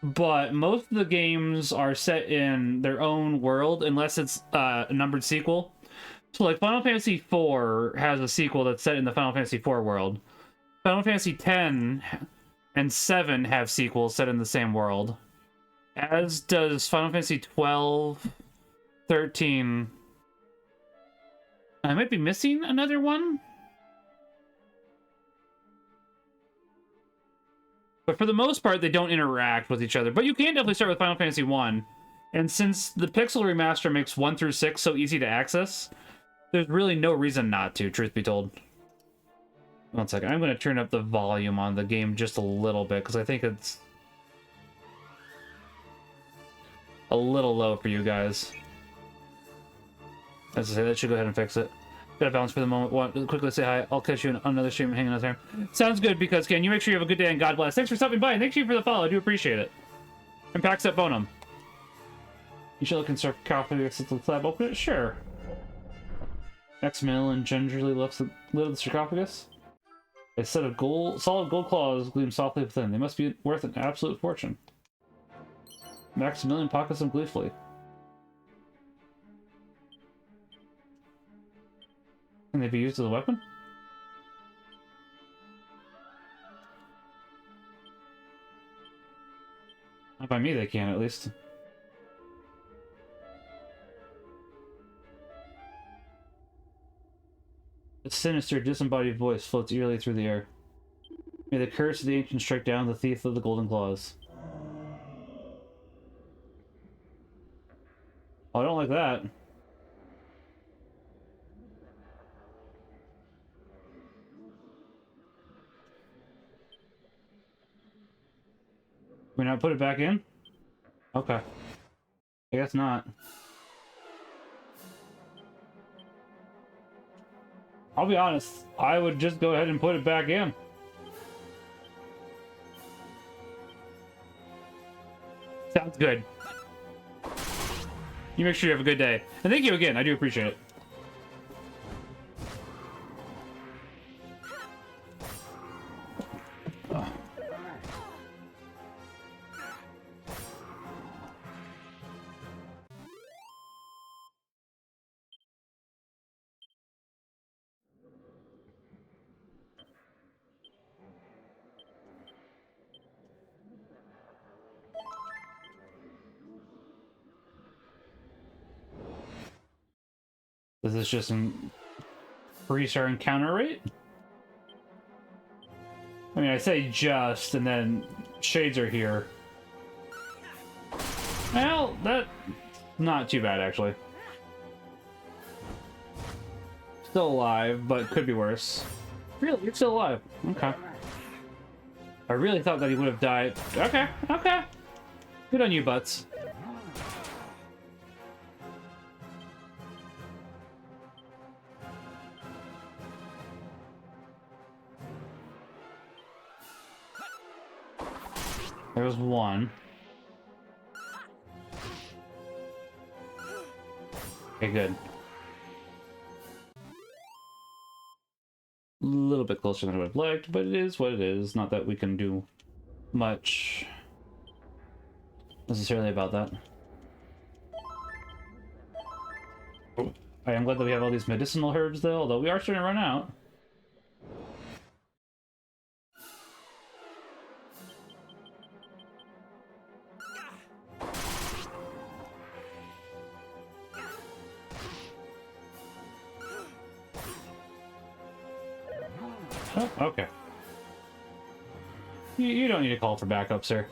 But most of the games are set in their own world, unless it's a numbered sequel. So, like, Final Fantasy IV has a sequel that's set in the Final Fantasy IV world. Final Fantasy X and 7 have sequels set in the same world. As does Final Fantasy 12, 13. I might be missing another one. But for the most part, they don't interact with each other. But you can definitely start with Final Fantasy 1. And since the Pixel Remaster makes 1 through 6 so easy to access, there's really no reason not to, truth be told. One second. I'm going to turn up the volume on the game just a little bit, because I think it's a little low for you guys. As I say, that should go ahead and fix it. Got a balance for the moment. Want to quickly say hi. I'll catch you on another stream and hang out there. Sounds good, because Ken, you make sure you have a good day and God bless. Thanks for stopping by, and thank you for the follow. I do appreciate it. And Pax at Bonum. You should look in sarcophagus at the slab. Open it? Sure. Maximilian gingerly lifts the lid of the sarcophagus. A set of solid gold claws gleam softly within. They must be worth an absolute fortune. Maximilian pockets them gleefully. Can they be used as a weapon? Not by me, they can, at least. A sinister, disembodied voice floats eerily through the air. May the curse of the ancient strike down the thief of the golden claws. Oh, I don't like that. We not put it back in? Okay. I guess not. I'll be honest, I would just go ahead and put it back in. Sounds good. You make sure you have a good day. And thank you again, I do appreciate it. This is just increase our encounter rate? I mean, I say just, and then shades are here. Well, that's not too bad, actually. Still alive, but could be worse. Really? You're still alive? Okay. I really thought that he would have died. Okay, okay. Good on you, butts. There was one. Okay, good. A little bit closer than I would have liked, but it is what it is. Not that we can do much necessarily about that. I am glad that we have all these medicinal herbs, though, although we are starting to run out. Oh, okay. You don't need to call for backup, sir.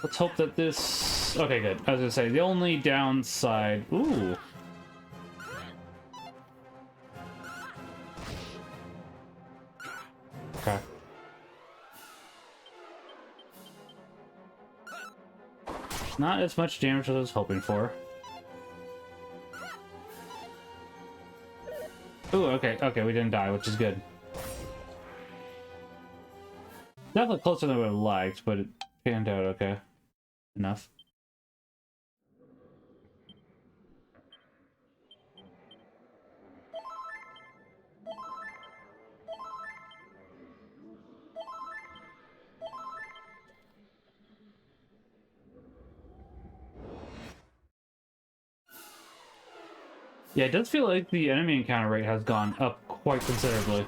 Let's hope that this... Okay, good. I was gonna say, the only downside... Ooh. Okay. Not as much damage as I was hoping for. Ooh, okay, okay, we didn't die, which is good. Definitely closer than I would have liked, but it panned out okay. Enough. Yeah, it does feel like the enemy encounter rate has gone up quite considerably.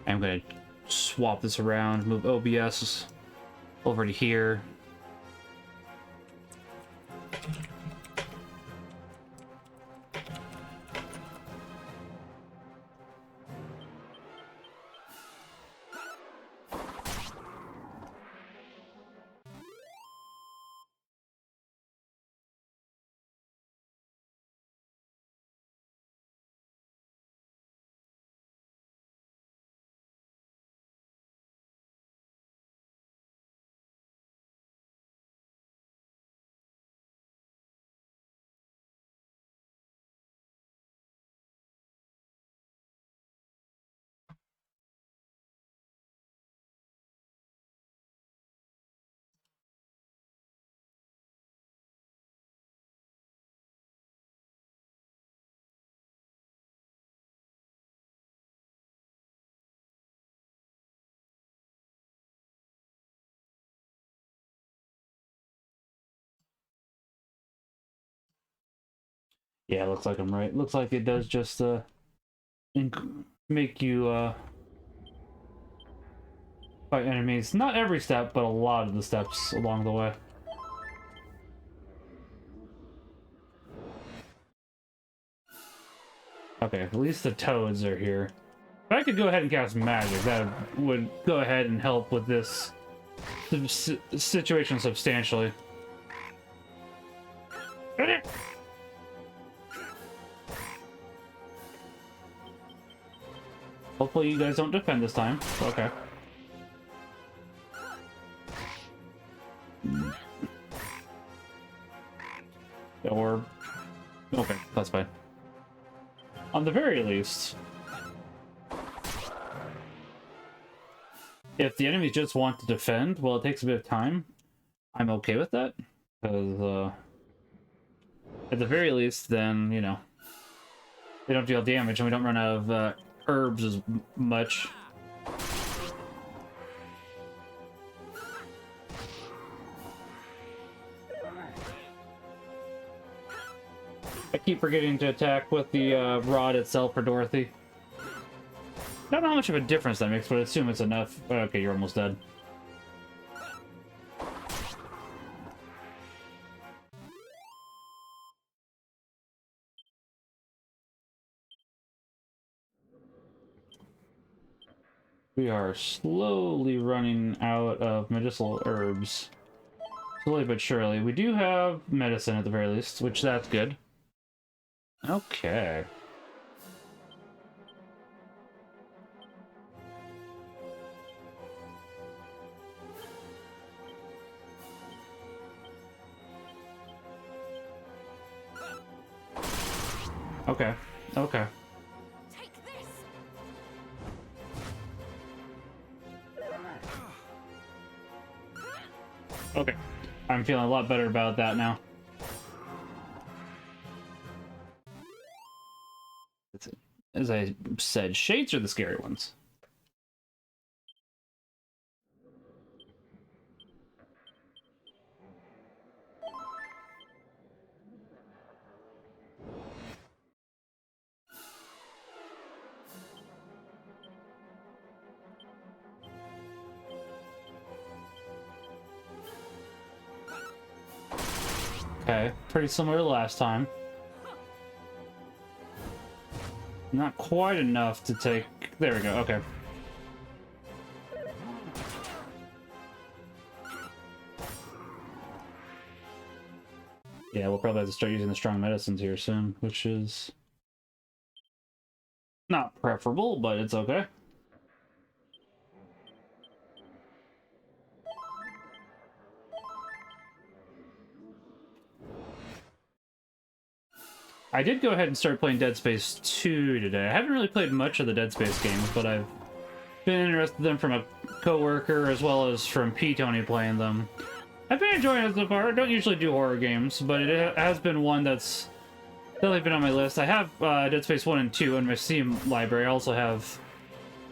I'm gonna swap this around, move OBS over to here. Yeah, looks like I'm right. Looks like it does just make you fight enemies. Not every step, but a lot of the steps along the way. Okay, at least the toads are here. If I could go ahead and cast magic, that would go ahead and help with this situation substantially. Hopefully you guys don't defend this time. Okay. Or... okay, that's fine. On the very least, if the enemies just want to defend, well, it takes a bit of time, I'm okay with that. Because, at the very least, then, you know, they don't deal damage and we don't run out of herbs as much. I keep forgetting to attack with the rod itself for Dorothy. Don't know how much of a difference that makes, but I assume it's enough. Okay, you're almost dead. We are slowly running out of medicinal herbs. Slowly but surely. We do have medicine at the very least, which that's good. Okay. Okay. Okay. Take this. Okay. I'm feeling a lot better about that now. As I said, shades are the scary ones. Okay, pretty similar to last time. Not quite enough to take... there we go, okay. Yeah, we'll probably have to start using the strong medicines here soon, which is... not preferable, but it's okay. I did go ahead and start playing Dead Space 2 today. I haven't really played much of the Dead Space games, but I've been interested in them from a coworker as well as from P-Tony playing them. I've been enjoying it so far. I don't usually do horror games, but it has been one that's Definitely been on my list. I have Dead Space 1 and 2 in my Steam library. I also have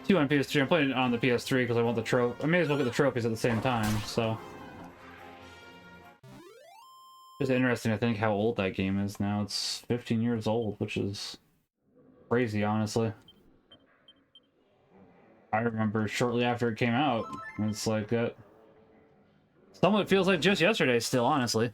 2 on PS3. I'm playing it on the PS3 because I want the trophy. I may as well get the trophies at the same time, so. It's interesting to think how old that game is now. It's 15 years old, which is crazy, honestly. I remember shortly after it came out. It's like that. Somewhat feels like just yesterday still, honestly.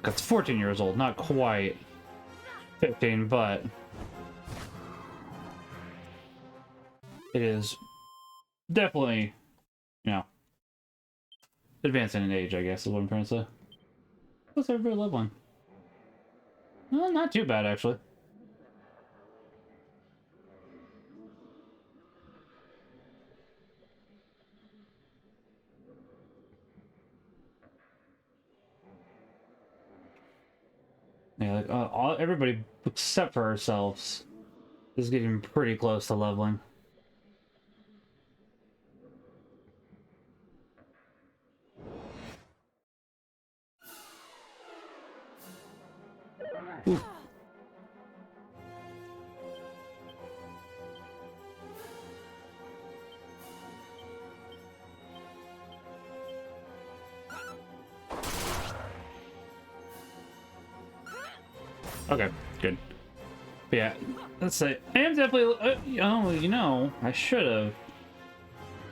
It's 14 years old, not quite 15, but it is definitely, you know, advancing in age, I guess, is what I'm trying to say. What's everybody leveling? Well, not too bad, actually. Yeah, like, everybody except for ourselves is getting pretty close to leveling. Ooh. Okay, good. But yeah, let's say I am definitely. Oh, you know, I should have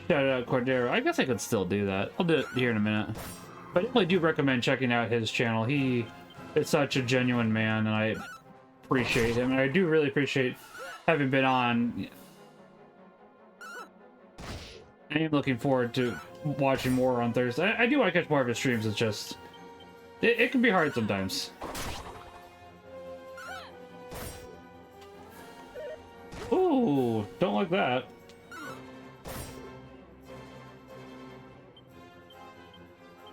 shouted out Cordero. I guess I could still do that. I'll do it here in a minute. But I definitely do recommend checking out his channel. He is such a genuine man, and I appreciate him. And I do really appreciate having been on. I am looking forward to watching more on Thursday. I do want to catch more of his streams. It's just it can be hard sometimes. Ooh, don't like that.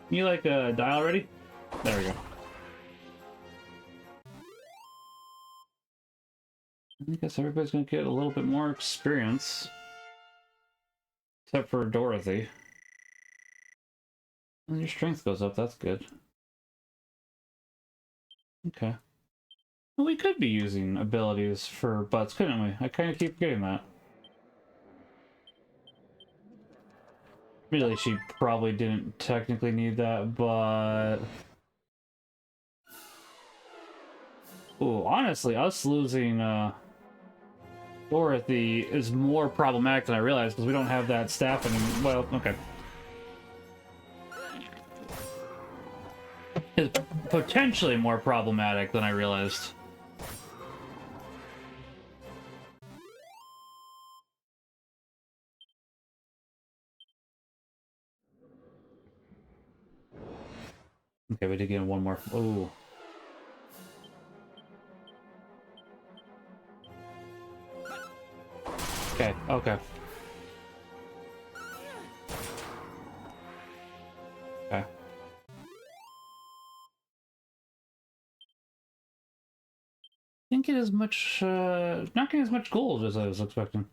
You like die already? There we go. I guess everybody's gonna get a little bit more experience. Except for Dorothy. And your strength goes up, that's good. Okay. Well, we could be using abilities for butts, couldn't we? I kind of keep forgetting that. Really, she probably didn't technically need that, but... Ooh, honestly, us losing Dorothy is more problematic than I realized, because we don't have that staff and well, okay. It's potentially more problematic than I realized. Okay, we did get one more. Ooh. Okay, okay. Okay. Didn't get as much, not getting as much gold as I was expecting.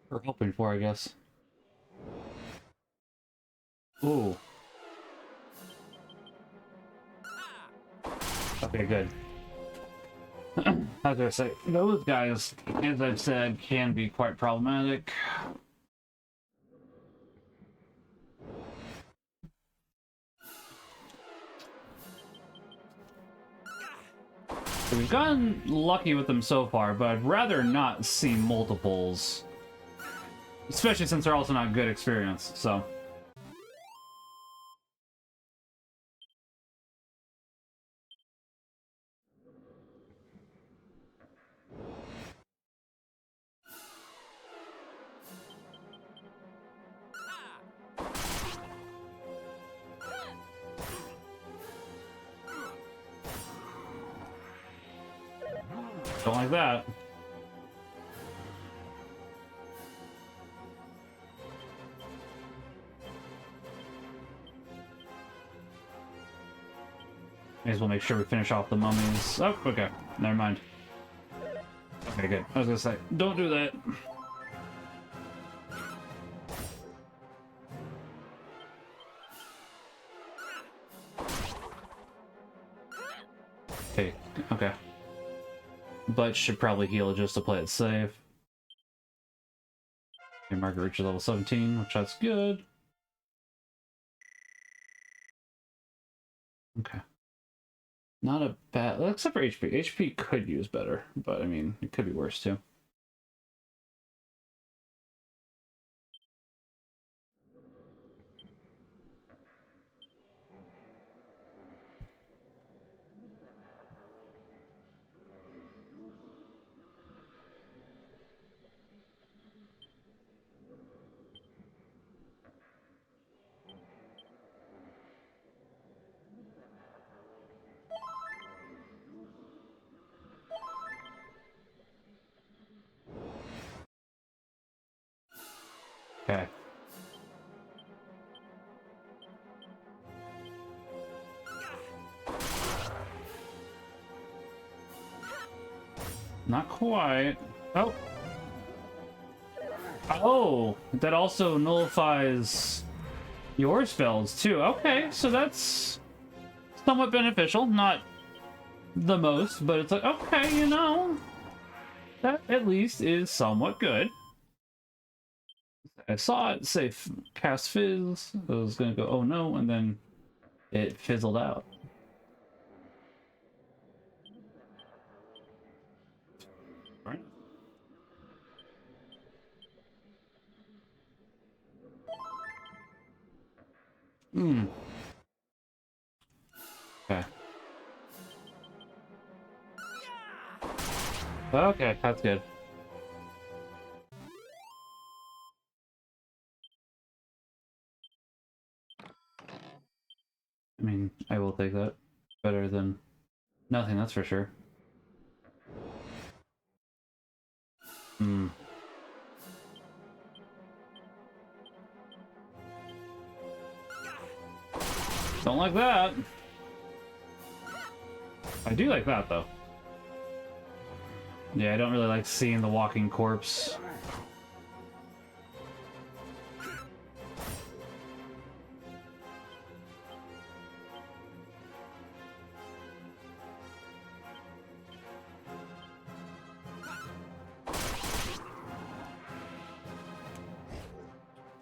Or hoping for, I guess. Ooh. Okay, good. I was gonna say, those guys, as I've said, can be quite problematic. So we've gotten lucky with them so far, but I'd rather not see multiples. Especially since they're also not good experience, so... Don't like that. May as well make sure we finish off the mummies. Oh, okay. Never mind. Okay, good. I was gonna say, don't do that. Okay, okay. But should probably heal just to play it safe. Okay, Margaret reaches level 17, which that's good. Okay. Not a bad, except for HP. HP could use better, but I mean, it could be worse too. Okay. Not quite. Oh. Oh, that also nullifies your spells too. Okay, so that's somewhat beneficial. Not the most, but it's like, okay, you know, that at least is somewhat good. I saw it say cast fizz. I was gonna go, oh no, and then it fizzled out. Right. Hmm. Okay. Okay, that's good. I mean, I will take that. Better than nothing, that's for sure. Hmm. Don't like that. I do like that, though. Yeah, I don't really like seeing the walking corpse.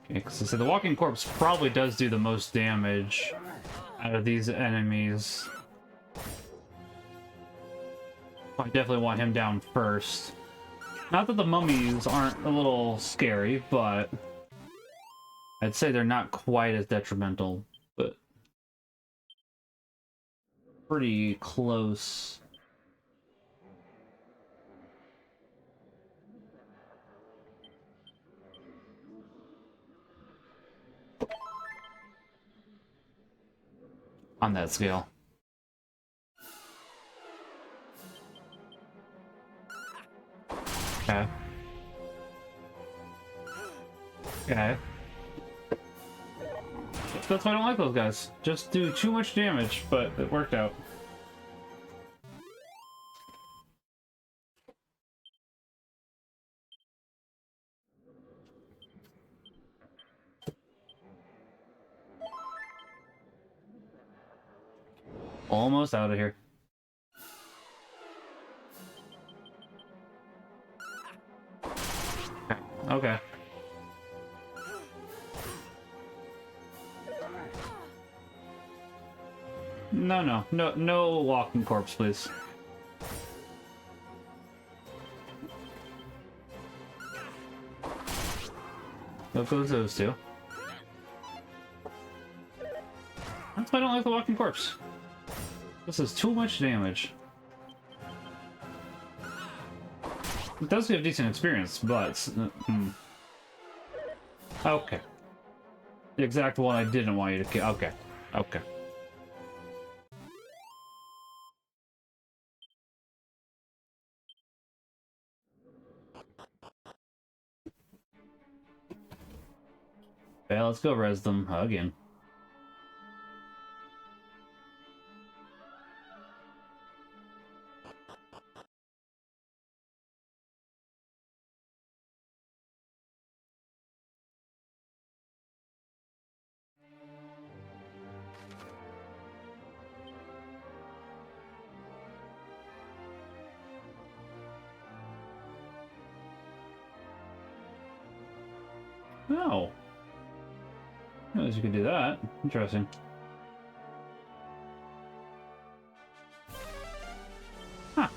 Because the walking corpse probably does do the most damage out of these enemies. I definitely want him down first. Not that the mummies aren't a little scary, but I'd say they're not quite as detrimental, but pretty close. On that scale. Okay. Okay. That's why I don't like those guys. Just do too much damage, but it worked out. Almost out of here. Okay. Okay. No walking corpse, please. What goes those two? That's why I don't like the walking corpse. This is too much damage. It does give decent experience, but... Okay. The exact one I didn't want you to kill. Okay. Okay. Yeah, let's go res them again. Oh. I realize you could do that. Interesting. Huh.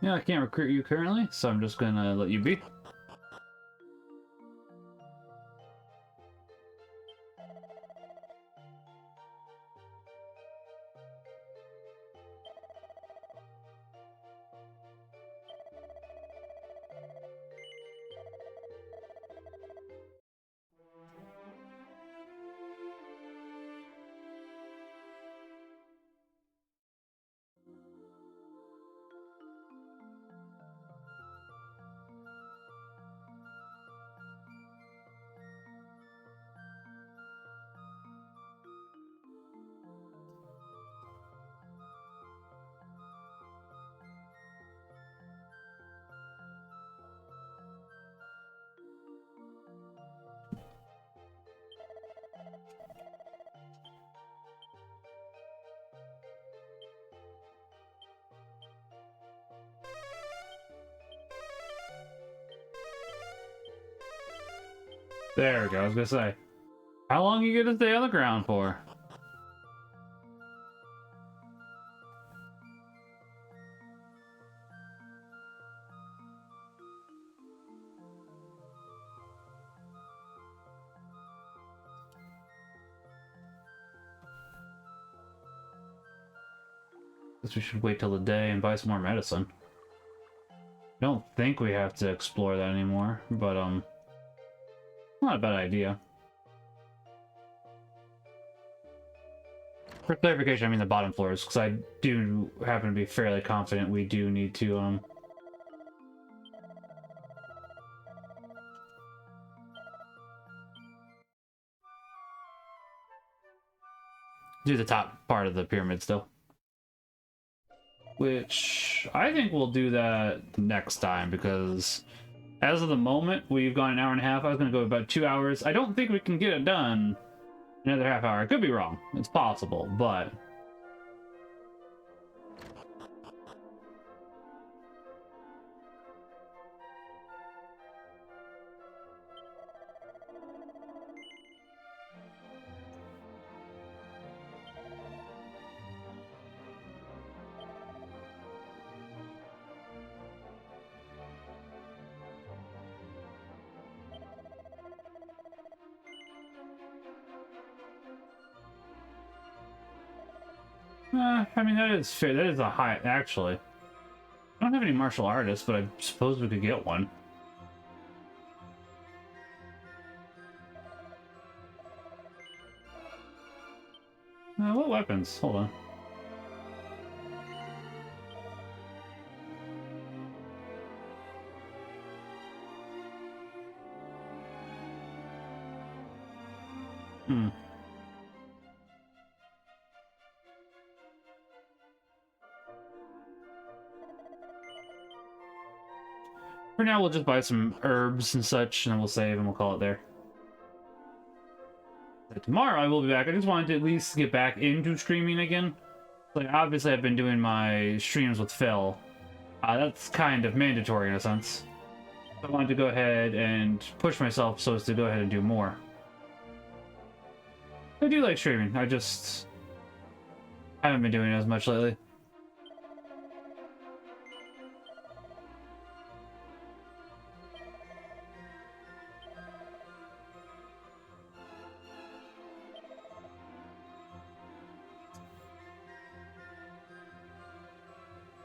Yeah, I can't recruit you currently, so I'm just gonna let you be. There we go, I was gonna say. How long are you gonna stay on the ground for? Guess we should wait till the day and buy some more medicine. I don't think we have to explore that anymore, but not a bad idea. For clarification, I mean the bottom floors, because I do happen to be fairly confident we do need to do the top part of the pyramid still. Which I think we'll do that next time, because as of the moment, we've gone an hour and a half. I was going to go about 2 hours. I don't think we can get it done in another half hour. I could be wrong. It's possible, but... I mean, that is fair. That is a high... Actually, I don't have any martial artists, but I suppose we could get one. What weapons? Hold on. Hmm. For now, we'll just buy some herbs and such, and then we'll save and we'll call it there. Tomorrow I will be back. I just wanted to at least get back into streaming again. Like, obviously I've been doing my streams with Phil. That's kind of mandatory in a sense. I wanted to go ahead and push myself so as to go ahead and do more. I do like streaming. I just haven't been doing it as much lately.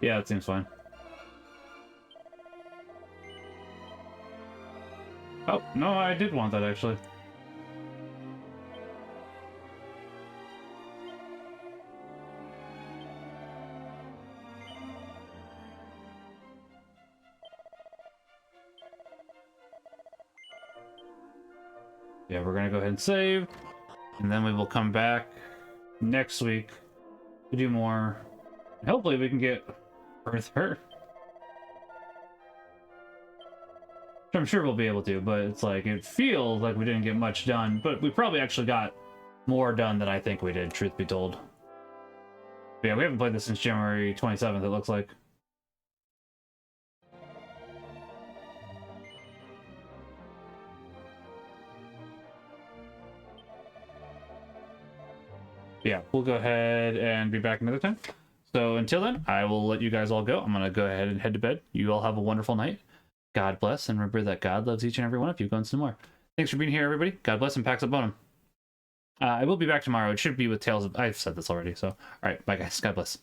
Yeah, it seems fine. Oh, no, I did want that actually. Yeah, we're gonna go ahead and save, and then we will come back next week to do more. And hopefully we can get Earther. I'm sure we'll be able to, but it's like, it feels like we didn't get much done, but we probably actually got more done than I think we did, truth be told. But yeah, we haven't played this since January 27th, it looks like. Yeah, we'll go ahead and be back another time. So until then, I will let you guys all go. I'm going to go ahead and head to bed. You all have a wonderful night. God bless, and remember that God loves each and every one of you. Go and some more. Thanks for being here, everybody. God bless, and Pax Ut Bonum. I will be back tomorrow. It should be with Tales of... I've said this already, so... Alright, bye guys. God bless.